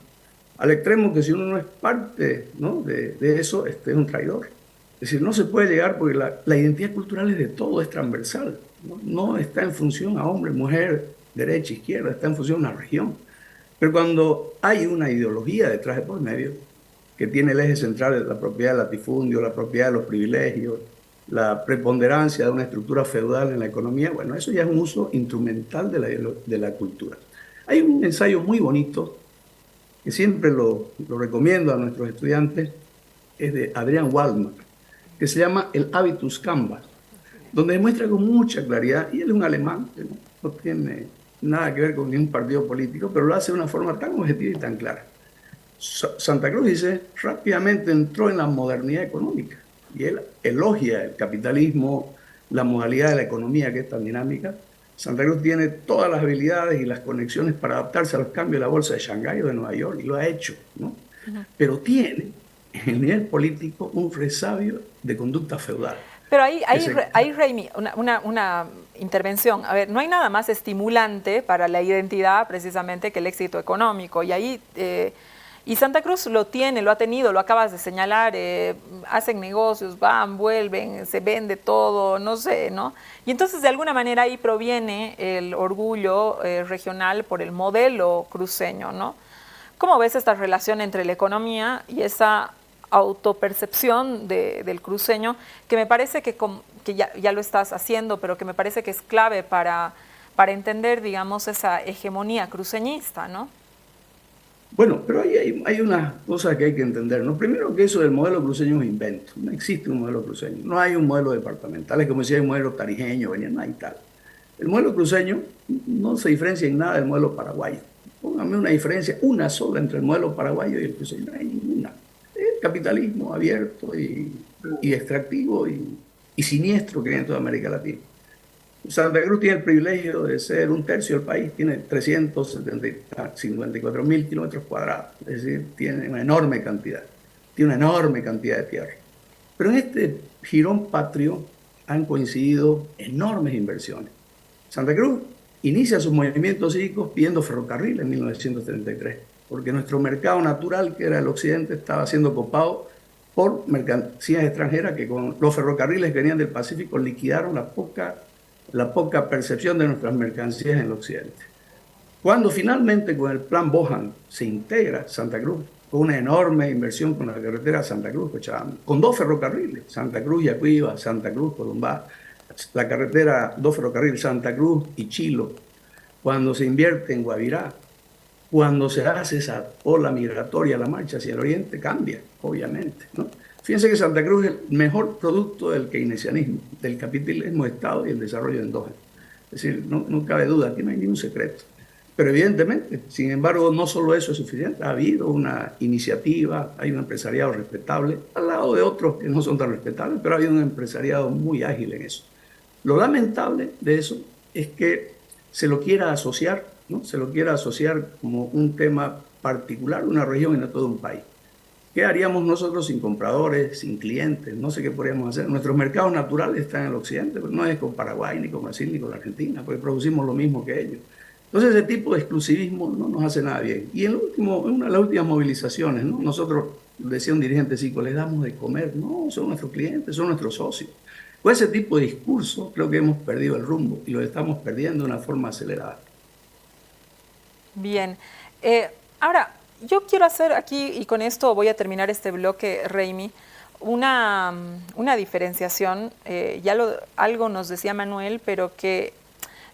Al extremo que si uno no es parte, ¿no?, de eso, es un traidor. Es decir, no se puede llegar porque la identidad cultural es de todo, es transversal. No está en función a hombre, mujer, derecha, izquierda, está en función a una región. Pero cuando hay una ideología detrás de por medio, que tiene el eje central de la propiedad del latifundio, la propiedad de los privilegios, la preponderancia de una estructura feudal en la economía, bueno, eso ya es un uso instrumental de la cultura. Hay un ensayo muy bonito, que siempre lo recomiendo a nuestros estudiantes, es de Adrian Waldman, que se llama El Habitus Camba, donde demuestra con mucha claridad, y él es un alemán, que no tiene nada que ver con ningún partido político, pero lo hace de una forma tan objetiva y tan clara. Santa Cruz, dice, rápidamente entró en la modernidad económica, y él elogia el capitalismo, la modalidad de la economía que es tan dinámica. Santa Cruz tiene todas las habilidades y las conexiones para adaptarse a los cambios de la bolsa de Shanghái o de Nueva York, y lo ha hecho, ¿no? Pero tiene, en el nivel político, un resabio de conducta feudal. Pero ahí Raimi, una intervención. A ver, no hay nada más estimulante para la identidad precisamente que el éxito económico. Y ahí... Y Santa Cruz lo tiene, lo ha tenido, lo acabas de señalar, hacen negocios, van, vuelven, se vende todo, no sé, ¿no? Y entonces de alguna manera ahí proviene el orgullo regional por el modelo cruceño, ¿no? ¿Cómo ves esta relación entre la economía y esa autopercepción del cruceño, que me parece que ya lo estás haciendo, pero que me parece que es clave para entender, digamos, esa hegemonía cruceñista, ¿no? Bueno, pero hay una cosa que hay que entender, ¿no? Primero, que eso del modelo cruceño es un invento. No existe un modelo cruceño. No hay un modelo departamental. Es como si hay un modelo tarijeño, venía y tal. El modelo cruceño no se diferencia en nada del modelo paraguayo. Póngame una diferencia, una sola, entre el modelo paraguayo y el cruceño. No hay ninguna. El capitalismo abierto y extractivo y siniestro que hay en toda América Latina. Santa Cruz tiene el privilegio de ser un tercio del país, tiene 354.000 kilómetros cuadrados, es decir, tiene una enorme cantidad de tierra. Pero en este jirón patrio han coincidido enormes inversiones. Santa Cruz inicia sus movimientos cívicos pidiendo ferrocarril en 1933, porque nuestro mercado natural, que era el occidente, estaba siendo copado por mercancías extranjeras que con los ferrocarriles que venían del Pacífico liquidaron la poca percepción de nuestras mercancías en el occidente. Cuando finalmente con el plan Bohan se integra Santa Cruz, con una enorme inversión con la carretera Santa Cruz-Cochabamba, con 2 ferrocarriles, Santa Cruz-Yacuiba, Santa Cruz-Corumbá, la carretera, 2 ferrocarriles, Santa Cruz y Chilo, cuando se invierte en Guavirá, cuando se hace esa ola migratoria, la marcha hacia el oriente, cambia, obviamente, ¿no? Fíjense que Santa Cruz es el mejor producto del keynesianismo, del capitalismo de Estado y el desarrollo endógeno. Es decir, no cabe duda, aquí no hay ningún secreto. Pero evidentemente, sin embargo, no solo eso es suficiente. Ha habido una iniciativa, hay un empresariado respetable, al lado de otros que no son tan respetables, pero hay un empresariado muy ágil en eso. Lo lamentable de eso es que se lo quiera asociar, ¿no? Se lo quiera asociar como un tema particular, una región y no todo un país. ¿Qué haríamos nosotros sin compradores, sin clientes? No sé qué podríamos hacer. Nuestros mercados naturales están en el occidente, pero no es con Paraguay, ni con Brasil, ni con Argentina, porque producimos lo mismo que ellos. Entonces ese tipo de exclusivismo no nos hace nada bien. Y en una de las últimas movilizaciones, ¿no? Nosotros, decía un dirigente psico, les damos de comer. No, son nuestros clientes, son nuestros socios. Con ese tipo de discurso creo que hemos perdido el rumbo y lo estamos perdiendo de una forma acelerada. Bien. Ahora, yo quiero hacer aquí, y con esto voy a terminar este bloque, Raimi, una diferenciación, algo nos decía Manuel, pero que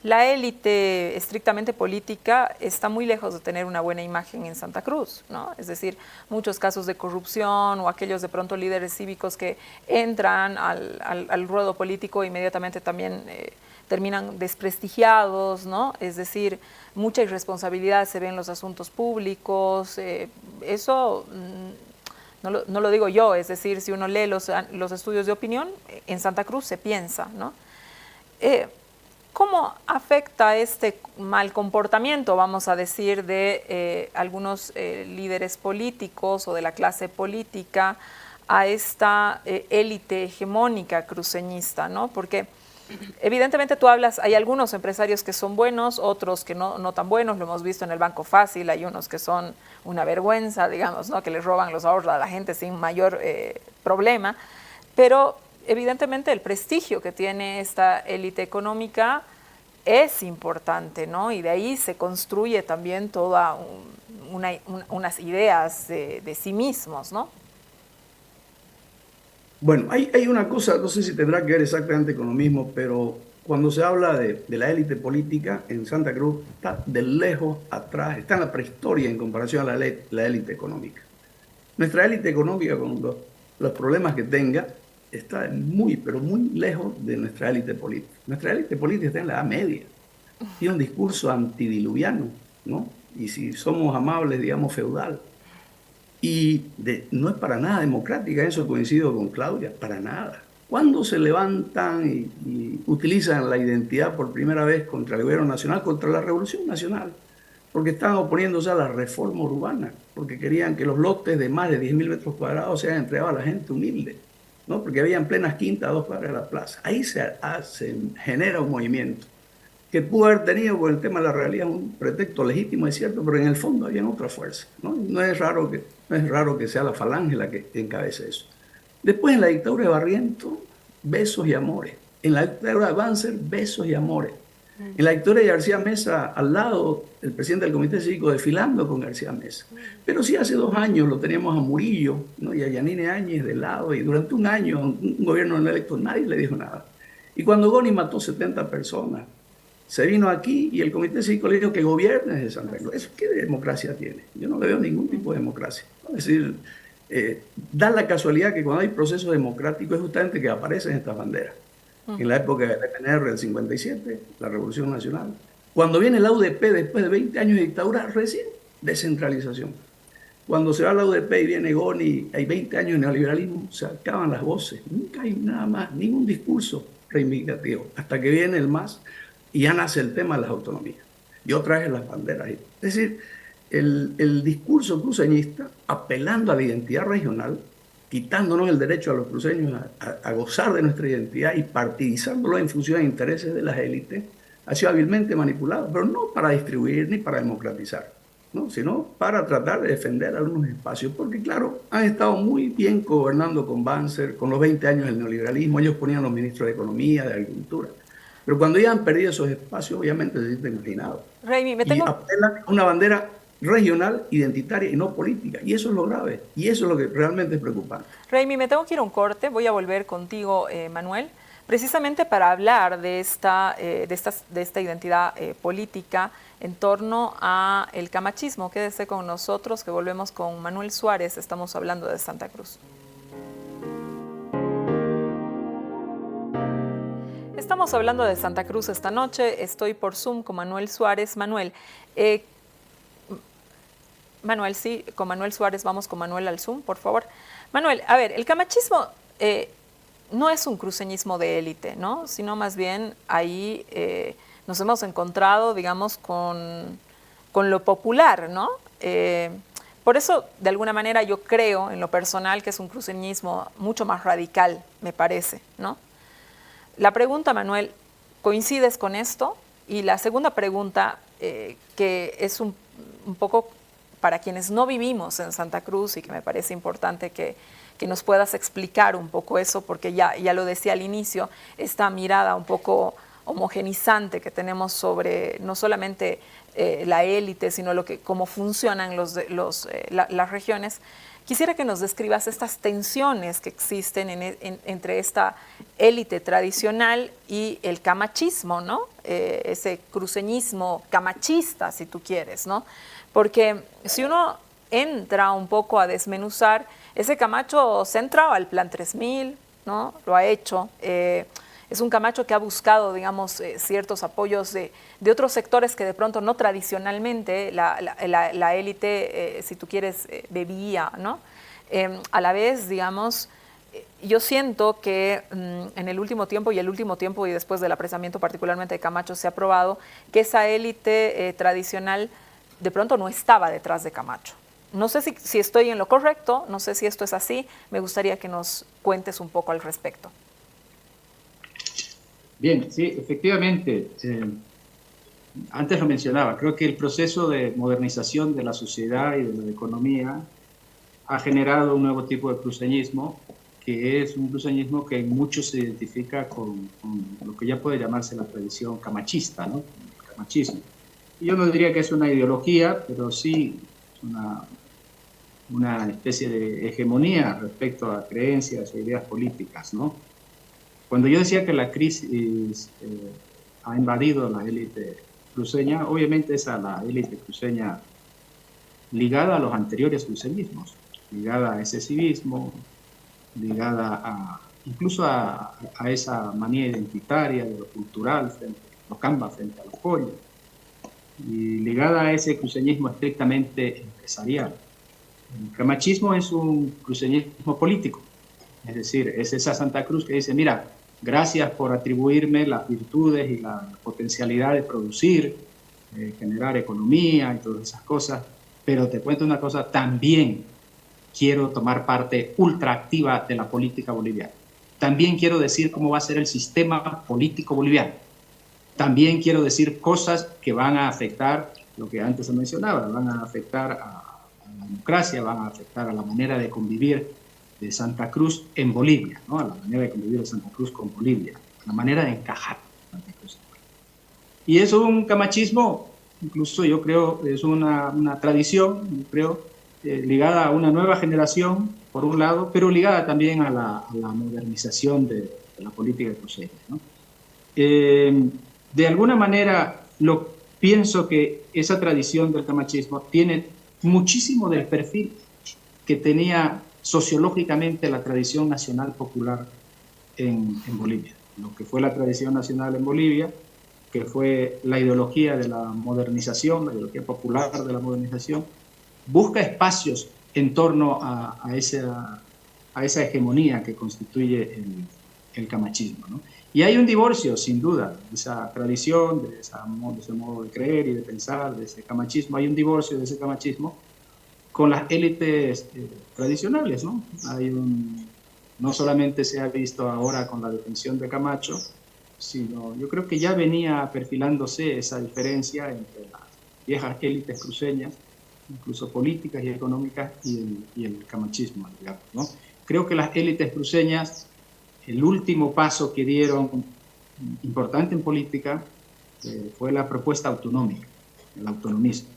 la élite estrictamente política está muy lejos de tener una buena imagen en Santa Cruz, ¿no? Es decir, muchos casos de corrupción o aquellos de pronto líderes cívicos que entran al ruedo político e inmediatamente también terminan desprestigiados, ¿no? Es decir, mucha irresponsabilidad se ve en los asuntos públicos. Eso no lo digo yo, es decir, si uno lee los estudios de opinión, en Santa Cruz se piensa, ¿no? ¿Cómo afecta este mal comportamiento, vamos a decir, de algunos líderes políticos o de la clase política a esta élite hegemónica cruceñista, ¿no? Porque evidentemente tú hablas, hay algunos empresarios que son buenos, otros que no tan buenos, lo hemos visto en el Banco Fácil, hay unos que son una vergüenza, digamos, ¿no? Que les roban los ahorros a la gente sin mayor problema, pero evidentemente el prestigio que tiene esta élite económica es importante, ¿no? Y de ahí se construye también toda unas ideas de sí mismos, ¿no? Bueno, hay una cosa, no sé si tendrá que ver exactamente con lo mismo, pero cuando se habla de la élite política en Santa Cruz, está de lejos atrás, está en la prehistoria en comparación a la élite económica. Nuestra élite económica, con los problemas que tenga, está muy, pero muy lejos de nuestra élite política. Nuestra élite política está en la Edad Media. Tiene un discurso antidiluviano, ¿no? Y si somos amables, digamos, feudal. Y no es para nada democrática, eso coincido con Claudia, para nada. ¿Cuándo se levantan y utilizan la identidad por primera vez contra el gobierno nacional, contra la Revolución Nacional? Porque estaban oponiéndose a la reforma urbana, porque querían que los lotes de más de 10.000 metros cuadrados sean entregados a la gente humilde, ¿no? Porque había en plenas quintas a 2 cuadras de la plaza. Ahí se genera un movimiento que pudo haber tenido con el tema de la realidad un pretexto legítimo, es cierto, pero en el fondo había otra fuerza, ¿no? No es raro que sea la Falange la que encabece eso. Después, en la dictadura de Barrientos, besos y amores. En la dictadura de Banzer, besos y amores. En la dictadura de García Mesa, al lado, el presidente del Comité Cívico desfilando con García Mesa. Pero sí, hace 2 años lo teníamos a Murillo, ¿no? Y a Yanine Áñez de lado, y durante un año, un gobierno no electo, nadie le dijo nada. Y cuando Goni mató 70 personas, se vino aquí y el Comité Cívico le dijo que gobierne desde Santa Cruz. ¿Eso qué democracia tiene? Yo no le veo ningún tipo de democracia. Es decir, da la casualidad que cuando hay procesos democráticos es justamente que aparecen estas banderas. En la época del PNR del 57, la Revolución Nacional. Cuando viene la UDP después de 20 años de dictadura, recién descentralización. Cuando se va a la UDP y viene Goni, hay 20 años de neoliberalismo, se acaban las voces. Nunca hay nada más, ningún discurso reivindicativo. Hasta que viene el MAS y ya nace el tema de las autonomías. Y otra vez las banderas. Es decir, el discurso cruceñista, apelando a la identidad regional, quitándonos el derecho a los cruceños a gozar de nuestra identidad y partidizándolo en función de intereses de las élites, ha sido hábilmente manipulado, pero no para distribuir ni para democratizar, ¿no? Sino para tratar de defender algunos espacios, porque claro, han estado muy bien gobernando con Banzer, con los 20 años del neoliberalismo, ellos ponían los ministros de Economía, de Agricultura, pero cuando ya han perdido esos espacios, obviamente se sienten marginados. Raimi, y apelan a una bandera regional, identitaria y no política. Y eso es lo grave. Y eso es lo que realmente es preocupante. Raimi, me tengo que ir a un corte. Voy a volver contigo, Manuel, precisamente para hablar de esta identidad política en torno a el camachismo. Quédese con nosotros, que volvemos con Manuel Suárez. Estamos hablando de Santa Cruz. Estamos hablando de Santa Cruz esta noche. Estoy por Zoom con Manuel Suárez. Manuel, sí, con Manuel Suárez, vamos con Manuel al Zoom, por favor. Manuel, a ver, el camachismo no es un cruceñismo de élite, ¿no? Sino más bien ahí nos hemos encontrado, digamos, con lo popular, ¿no? Por eso, de alguna manera, yo creo, en lo personal, que es un cruceñismo mucho más radical, me parece, ¿no? La pregunta, Manuel, ¿coincides con esto? Y la segunda pregunta, que es un poco para quienes no vivimos en Santa Cruz y que me parece importante que nos puedas explicar un poco eso, porque ya lo decía al inicio, esta mirada un poco homogenizante que tenemos sobre no solamente la élite, sino cómo funcionan las regiones, quisiera que nos describas estas tensiones que existen entre esta élite tradicional y el camachismo, ¿no? Ese cruceñismo camachista, si tú quieres, ¿no? Porque si uno entra un poco a desmenuzar, ese Camacho se entraba al Plan 3000, ¿no? Lo ha hecho. Es un Camacho que ha buscado, digamos, ciertos apoyos de otros sectores que de pronto no tradicionalmente la élite, si tú quieres, bebía, ¿no? A la vez, digamos, yo siento que en el último tiempo y después del apresamiento particularmente de Camacho se ha probado que esa élite tradicional de pronto no estaba detrás de Camacho. No sé si estoy en lo correcto, no sé si esto es así, me gustaría que nos cuentes un poco al respecto. Bien, sí, efectivamente, antes lo mencionaba, creo que el proceso de modernización de la sociedad y de la economía ha generado un nuevo tipo de cruceñismo, que es un cruceñismo que en muchos se identifica con lo que ya puede llamarse la tradición camachista, ¿no? El camachismo. Y yo no diría que es una ideología, pero sí una especie de hegemonía respecto a creencias e ideas políticas, ¿no? Cuando yo decía que la crisis ha invadido la élite cruceña, obviamente es a la élite cruceña ligada a los anteriores cruceñismos, ligada a ese civismo, ligada incluso a esa manía identitaria de lo cultural, los cambas frente a los pollos, y ligada a ese cruceñismo estrictamente empresarial. El camachismo es un cruceñismo político, es decir, es esa Santa Cruz que dice, mira, gracias por atribuirme las virtudes y la potencialidad de producir, generar economía y todas esas cosas, pero te cuento una cosa, también quiero tomar parte ultraactiva de la política boliviana. También quiero decir cómo va a ser el sistema político boliviano. También quiero decir cosas que van a afectar lo que antes se mencionaba, van a afectar a la democracia, van a afectar a la manera de convivir de Santa Cruz en Bolivia, ¿no? A la manera de convivir de Santa Cruz con Bolivia, a la manera de encajar Santa Cruz. Y es un camachismo, incluso yo creo, es una tradición, yo creo, ligada a una nueva generación, por un lado, pero ligada también a la modernización de la política cruceña, ¿no? De alguna manera, pienso que esa tradición del camachismo tiene muchísimo del perfil que tenía sociológicamente la tradición nacional popular en Bolivia. Lo que fue la tradición nacional en Bolivia, que fue la ideología de la modernización, la ideología popular de la modernización, busca espacios en torno a esa hegemonía que constituye el camachismo, ¿no? Y hay un divorcio, sin duda, de esa tradición, de ese modo de creer y de pensar, de ese camachismo. Hay un divorcio de ese camachismo con las élites tradicionales, ¿no? No solamente se ha visto ahora con la detención de Camacho, sino yo creo que ya venía perfilándose esa diferencia entre las viejas élites cruceñas, incluso políticas y económicas, y el camachismo, digamos, ¿no? Creo que las élites cruceñas, el último paso que dieron importante en política fue la propuesta autonómica, el autonomismo.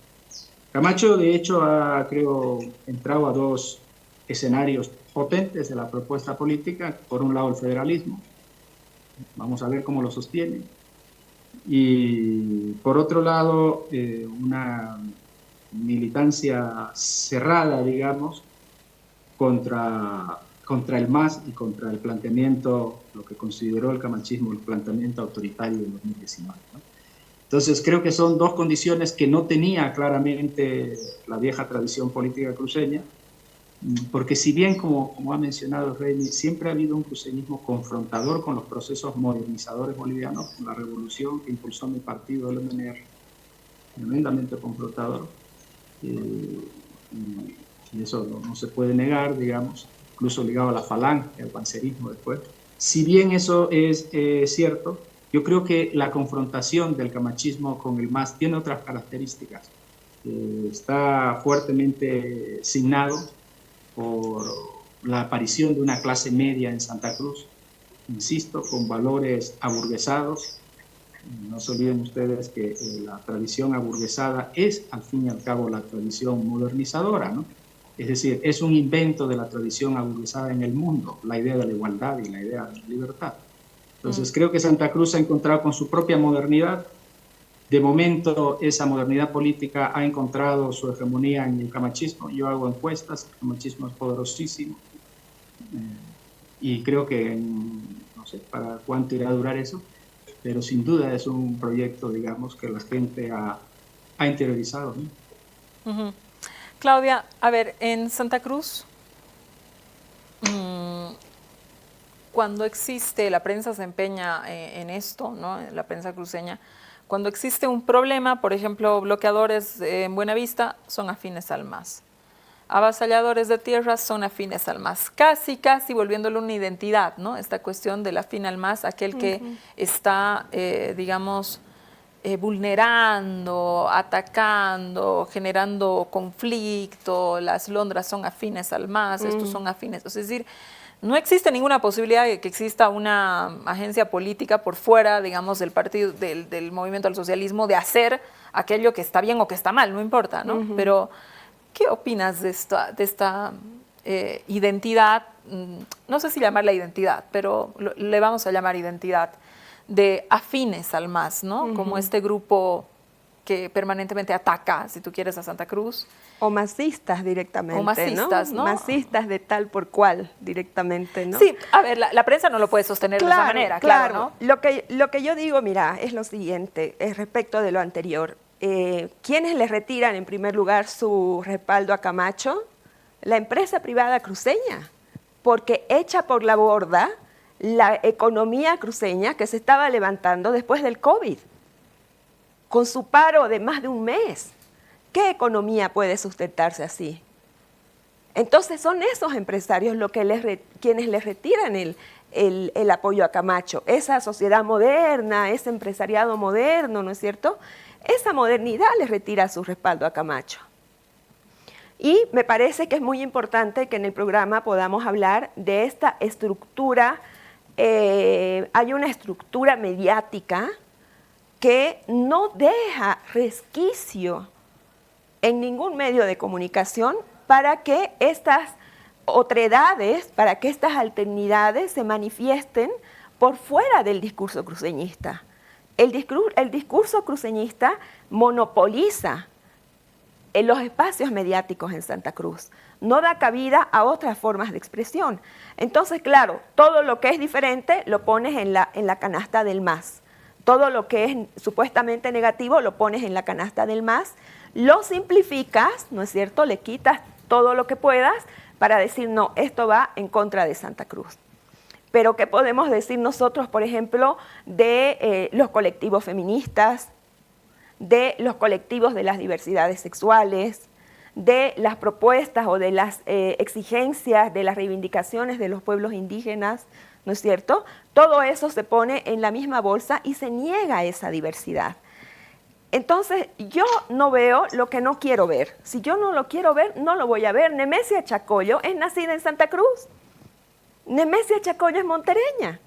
Camacho, de hecho, ha, creo, entrado a dos escenarios potentes de la propuesta política. Por un lado, el federalismo. Vamos a ver cómo lo sostiene. Y por otro lado, una militancia cerrada, digamos, contra el MAS y contra el planteamiento, lo que consideró el camachismo, el planteamiento autoritario de 2019, ¿no? Entonces creo que son dos condiciones que no tenía claramente la vieja tradición política cruceña, porque si bien, como ha mencionado Reini, siempre ha habido un cruceñismo confrontador con los procesos modernizadores bolivianos, con la revolución que impulsó mi partido, el MNR, tremendamente confrontador, y eso no se puede negar, digamos, incluso ligado a la falange, al pancerismo después. Si bien eso es cierto, yo creo que la confrontación del camachismo con el MAS tiene otras características. Está fuertemente signado por la aparición de una clase media en Santa Cruz, insisto, con valores aburguesados, No se olviden ustedes que la tradición aburguesada es, al fin y al cabo, la tradición modernizadora, ¿no? Es decir, es un invento de la tradición aburguesada en el mundo, la idea de la igualdad y la idea de la libertad. Entonces, creo que Santa Cruz se ha encontrado con su propia modernidad. De momento, esa modernidad política ha encontrado su hegemonía en el camachismo. Yo hago encuestas, el camachismo es poderosísimo. Y creo que, no sé para cuánto irá a durar eso, pero sin duda es un proyecto, digamos, que la gente ha interiorizado, ¿no? Uh-huh. Claudia, a ver, en Santa Cruz, cuando existe, la prensa se empeña en esto, ¿no? La prensa cruceña, cuando existe un problema, por ejemplo, bloqueadores en Buenavista son afines al MAS. Avasalladores de tierras son afines al MAS, casi volviéndolo una identidad, ¿no? Esta cuestión del afín al MAS, aquel que está, digamos, vulnerando, atacando, generando conflicto, las Londras son afines al MAS, estos son afines, es decir, no existe ninguna posibilidad de que exista una agencia política por fuera, digamos, del partido, del movimiento al socialismo, de hacer aquello que está bien o que está mal, no importa, ¿no? Pero ¿qué opinas de esta identidad? No sé si llamarla identidad, pero le vamos a llamar identidad, de afines al MAS, ¿no? Como este grupo que permanentemente ataca, si tú quieres, a Santa Cruz. O masistas directamente, o masistas, ¿no? Masistas de tal por cual directamente, ¿no? Sí, a ver, la prensa no lo puede sostener de esa manera, claro, ¿no? Lo que yo digo, mira, es lo siguiente, es respecto de lo anterior. ¿Quiénes le retiran en primer lugar su respaldo a Camacho? La empresa privada cruceña, porque echa por la borda la economía cruceña que se estaba levantando después del COVID, con su paro de más de un mes. ¿Qué economía puede sustentarse así? Entonces son esos empresarios quienes les retiran el apoyo a Camacho, esa sociedad moderna, ese empresariado moderno, ¿no es cierto? Esa modernidad les retira su respaldo a Camacho. Y me parece que es muy importante que en el programa podamos hablar de esta estructura. Hay una estructura mediática que no deja resquicio en ningún medio de comunicación para que estas otredades, para que estas alternidades se manifiesten por fuera del discurso cruceñista. El discurso cruceñista monopoliza en los espacios mediáticos en Santa Cruz, no da cabida a otras formas de expresión. Entonces, claro, todo lo que es diferente lo pones en la canasta del MAS. Todo lo que es supuestamente negativo lo pones en la canasta del MAS, lo simplificas, ¿no es cierto? Le quitas todo lo que puedas para decir, no, esto va en contra de Santa Cruz. Pero ¿qué podemos decir nosotros, por ejemplo, de los colectivos feministas, de los colectivos de las diversidades sexuales, de las propuestas o de las exigencias, de las reivindicaciones de los pueblos indígenas, ¿no es cierto? Todo eso se pone en la misma bolsa y se niega esa diversidad. Entonces, yo no veo lo que no quiero ver. Si yo no lo quiero ver, no lo voy a ver. Nemesia Chacollo es nacida en Santa Cruz. Nemesia Chacollo es montereña.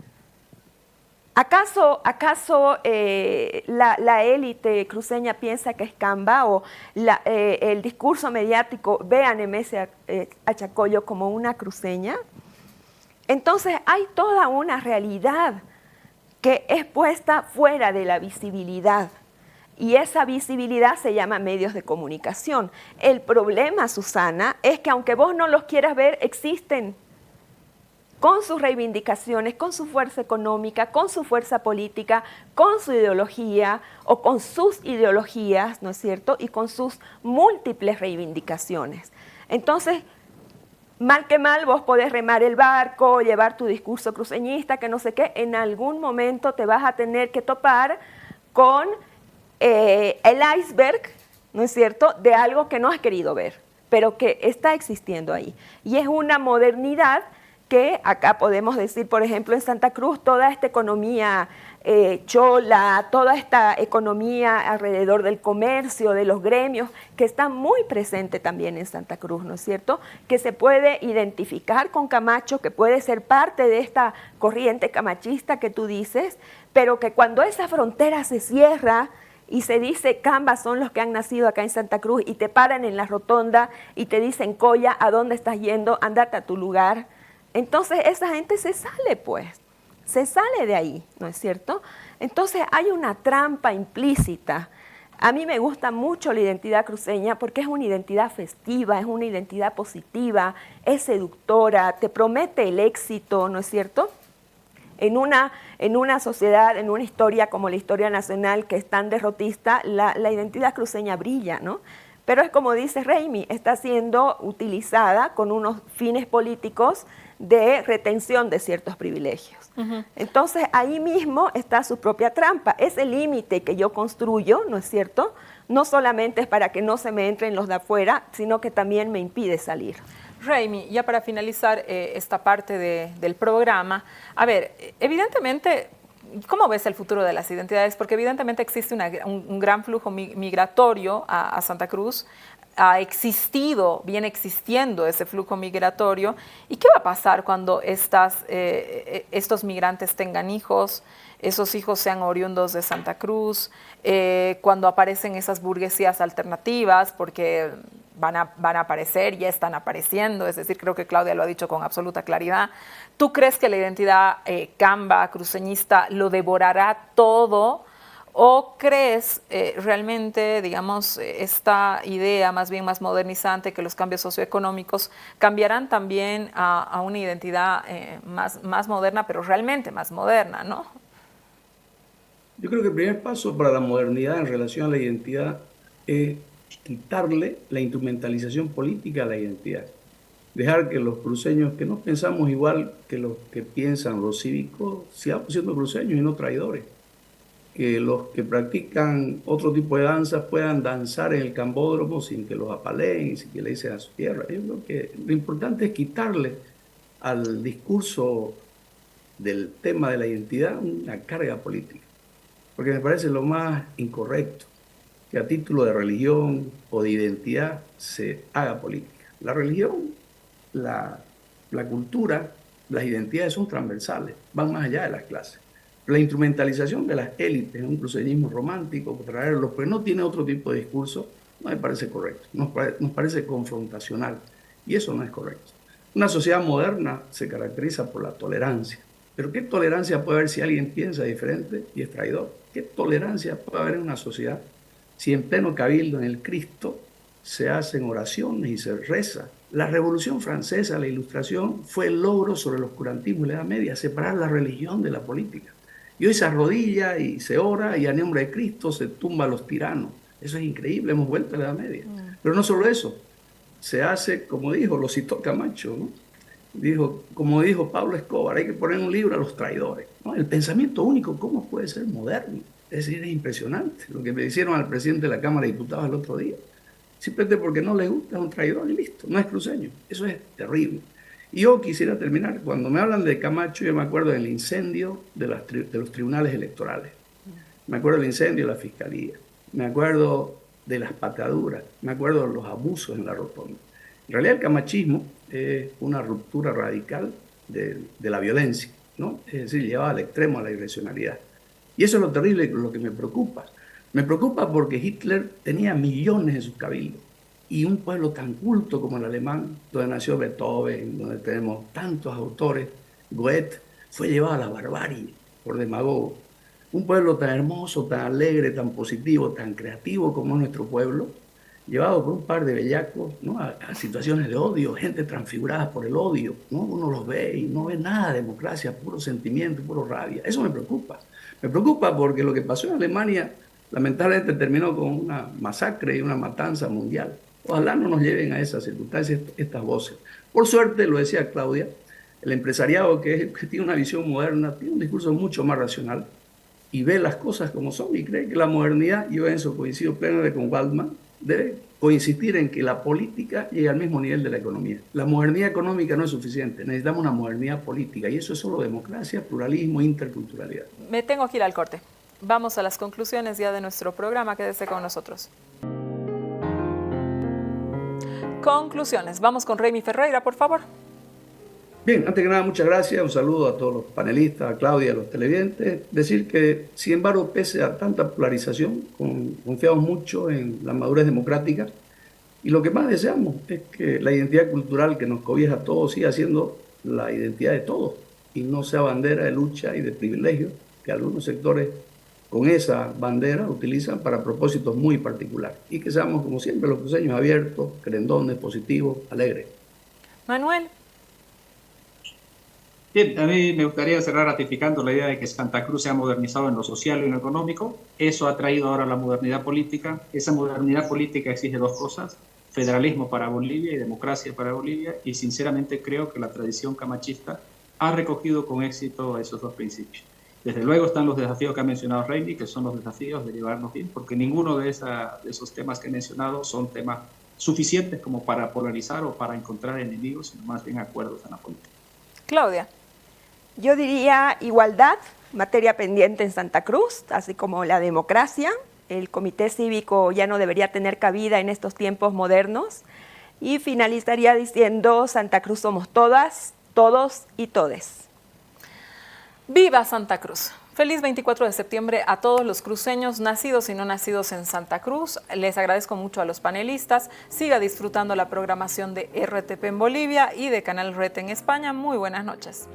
¿Acaso la élite cruceña piensa que es Camba o el discurso mediático ve a Nemesia Chacollo como una cruceña? Entonces hay toda una realidad que es puesta fuera de la visibilidad y esa visibilidad se llama medios de comunicación. El problema, Susana, es que aunque vos no los quieras ver, existen con sus reivindicaciones, con su fuerza económica, con su fuerza política, con su ideología o con sus ideologías, ¿no es cierto? Y con sus múltiples reivindicaciones. Entonces, mal que mal, vos podés remar el barco, llevar tu discurso cruceñista, que no sé qué, en algún momento te vas a tener que topar con el iceberg, ¿no es cierto?, de algo que no has querido ver, pero que está existiendo ahí. Y es una modernidad que acá podemos decir, por ejemplo, en Santa Cruz, toda esta economía chola, toda esta economía alrededor del comercio, de los gremios, que está muy presente también en Santa Cruz, ¿no es cierto? Que se puede identificar con Camacho, que puede ser parte de esta corriente camachista que tú dices, pero que cuando esa frontera se cierra y se dice Camba son los que han nacido acá en Santa Cruz y te paran en la rotonda y te dicen Coya, ¿a dónde estás yendo? Andate a tu lugar. Entonces esa gente se sale, pues. Se sale de ahí, ¿no es cierto? Entonces hay una trampa implícita. A mí me gusta mucho la identidad cruceña porque es una identidad festiva, es una identidad positiva, es seductora, te promete el éxito, ¿no es cierto? En una sociedad, en una historia como la historia nacional que es tan derrotista, la identidad cruceña brilla, ¿no? Pero es como dice Raimi, está siendo utilizada con unos fines políticos de retención de ciertos privilegios. Entonces, ahí mismo está su propia trampa. Ese límite que yo construyo, ¿no es cierto? No solamente es para que no se me entren los de afuera, sino que también me impide salir. Raimi, ya para finalizar esta parte del programa, a ver, evidentemente, ¿cómo ves el futuro de las identidades? Porque evidentemente existe un gran flujo migratorio a Santa Cruz, viene existiendo ese flujo migratorio. ¿Y qué va a pasar cuando estos migrantes tengan hijos, esos hijos sean oriundos de Santa Cruz, cuando aparecen esas burguesías alternativas? Porque van a aparecer, ya están apareciendo, es decir, creo que Claudia lo ha dicho con absoluta claridad. ¿Tú crees que la identidad camba, cruceñista, lo devorará todo? ¿O crees realmente, digamos, esta idea más bien más modernizante, que los cambios socioeconómicos cambiarán también a una identidad más moderna, pero realmente más moderna, ¿no? Yo creo que el primer paso para la modernidad en relación a la identidad es quitarle la instrumentalización política a la identidad. Dejar que los cruceños, que no pensamos igual que los que piensan los cívicos, sigamos siendo cruceños y no traidores. Que los que practican otro tipo de danzas puedan danzar en el cambódromo sin que los apaleen y sin que le dicen a su tierra. Yo creo que lo importante es quitarle al discurso del tema de la identidad una carga política, porque me parece lo más incorrecto que a título de religión o de identidad se haga política. La religión, la cultura, las identidades son transversales, van más allá de las clases. La instrumentalización de las élites, un cruceñismo romántico, traerlos, pero no tiene otro tipo de discurso, no me parece correcto, nos parece confrontacional, y eso no es correcto. Una sociedad moderna se caracteriza por la tolerancia, pero ¿qué tolerancia puede haber si alguien piensa diferente y es traidor? ¿Qué tolerancia puede haber en una sociedad si en pleno cabildo en el Cristo se hacen oraciones y se reza? La Revolución Francesa, la Ilustración, fue el logro sobre el oscurantismo y la Edad Media, separar la religión de la política. Y hoy se arrodilla y se ora y a nombre de Cristo se tumba a los tiranos. Eso es increíble, hemos vuelto a la Edad Media. Pero no solo eso, se hace, como dijo, lo citó Camacho, ¿no? Como dijo Pablo Escobar, hay que poner un libro a los traidores, ¿no? El pensamiento único, ¿cómo puede ser moderno? Es decir, es impresionante lo que me hicieron al presidente de la Cámara de Diputados el otro día. Simplemente porque no le gusta, es un traidor y listo, no es cruceño. Eso es terrible. Y yo quisiera terminar, cuando me hablan de Camacho, yo me acuerdo del incendio de los tribunales electorales. Me acuerdo del incendio de la fiscalía. Me acuerdo de las pataduras. Me acuerdo de los abusos en la rotonda. En realidad el camachismo es una ruptura radical de la violencia, ¿no? Es decir, llevaba al extremo a la irracionalidad. Y eso es lo terrible, lo que me preocupa. Me preocupa porque Hitler tenía millones en sus cabildos. Y un pueblo tan culto como el alemán, donde nació Beethoven, donde tenemos tantos autores, Goethe, fue llevado a la barbarie por demagogos. Un pueblo tan hermoso, tan alegre, tan positivo, tan creativo como es nuestro pueblo, llevado por un par de bellacos, ¿no? a situaciones de odio, gente transfigurada por el odio, ¿no? Uno los ve y no ve nada de democracia, puro sentimiento, puro rabia. Eso me preocupa. Me preocupa porque lo que pasó en Alemania lamentablemente terminó con una masacre y una matanza mundial. Ojalá no nos lleven a esas circunstancias estas voces. Por suerte, lo decía Claudia, el empresariado que tiene una visión moderna, tiene un discurso mucho más racional y ve las cosas como son y cree que la modernidad, yo en eso coincido plenamente con Waldman, debe coincidir en que la política llegue al mismo nivel de la economía. La modernidad económica no es suficiente, necesitamos una modernidad política y eso es solo democracia, pluralismo, interculturalidad. Me tengo que ir al corte. Vamos a las conclusiones ya de nuestro programa, quédese con nosotros. Conclusiones, vamos con Raimi Ferreira, por favor. Bien, antes que nada, muchas gracias. Un saludo a todos los panelistas, a Claudia, a los televidentes. Decir que, sin embargo, pese a tanta polarización, confiamos mucho en la madurez democrática y lo que más deseamos es que la identidad cultural que nos cobija a todos siga siendo la identidad de todos y no sea bandera de lucha y de privilegio que algunos sectores con esa bandera utilizan para propósitos muy particulares. Y que seamos, como siempre, los cruceños abiertos, querendones, positivos, alegres. Manuel. Bien, a mí me gustaría cerrar ratificando la idea de que Santa Cruz se ha modernizado en lo social y en lo económico. Eso ha traído ahora la modernidad política. Esa modernidad política exige dos cosas: federalismo para Bolivia y democracia para Bolivia. Y sinceramente creo que la tradición camachista ha recogido con éxito esos dos principios. Desde luego están los desafíos que ha mencionado Raimi, que son los desafíos de llevarnos bien, porque ninguno de esos temas que he mencionado son temas suficientes como para polarizar o para encontrar enemigos, sino más bien acuerdos en la política. Claudia. Yo diría igualdad, materia pendiente en Santa Cruz, así como la democracia. El comité cívico ya no debería tener cabida en estos tiempos modernos. Y finalizaría diciendo: Santa Cruz somos todas, todos y todes. ¡Viva Santa Cruz! Feliz 24 de septiembre a todos los cruceños, nacidos y no nacidos en Santa Cruz. Les agradezco mucho a los panelistas. Siga disfrutando la programación de RTP en Bolivia y de Canal RET en España. Muy buenas noches.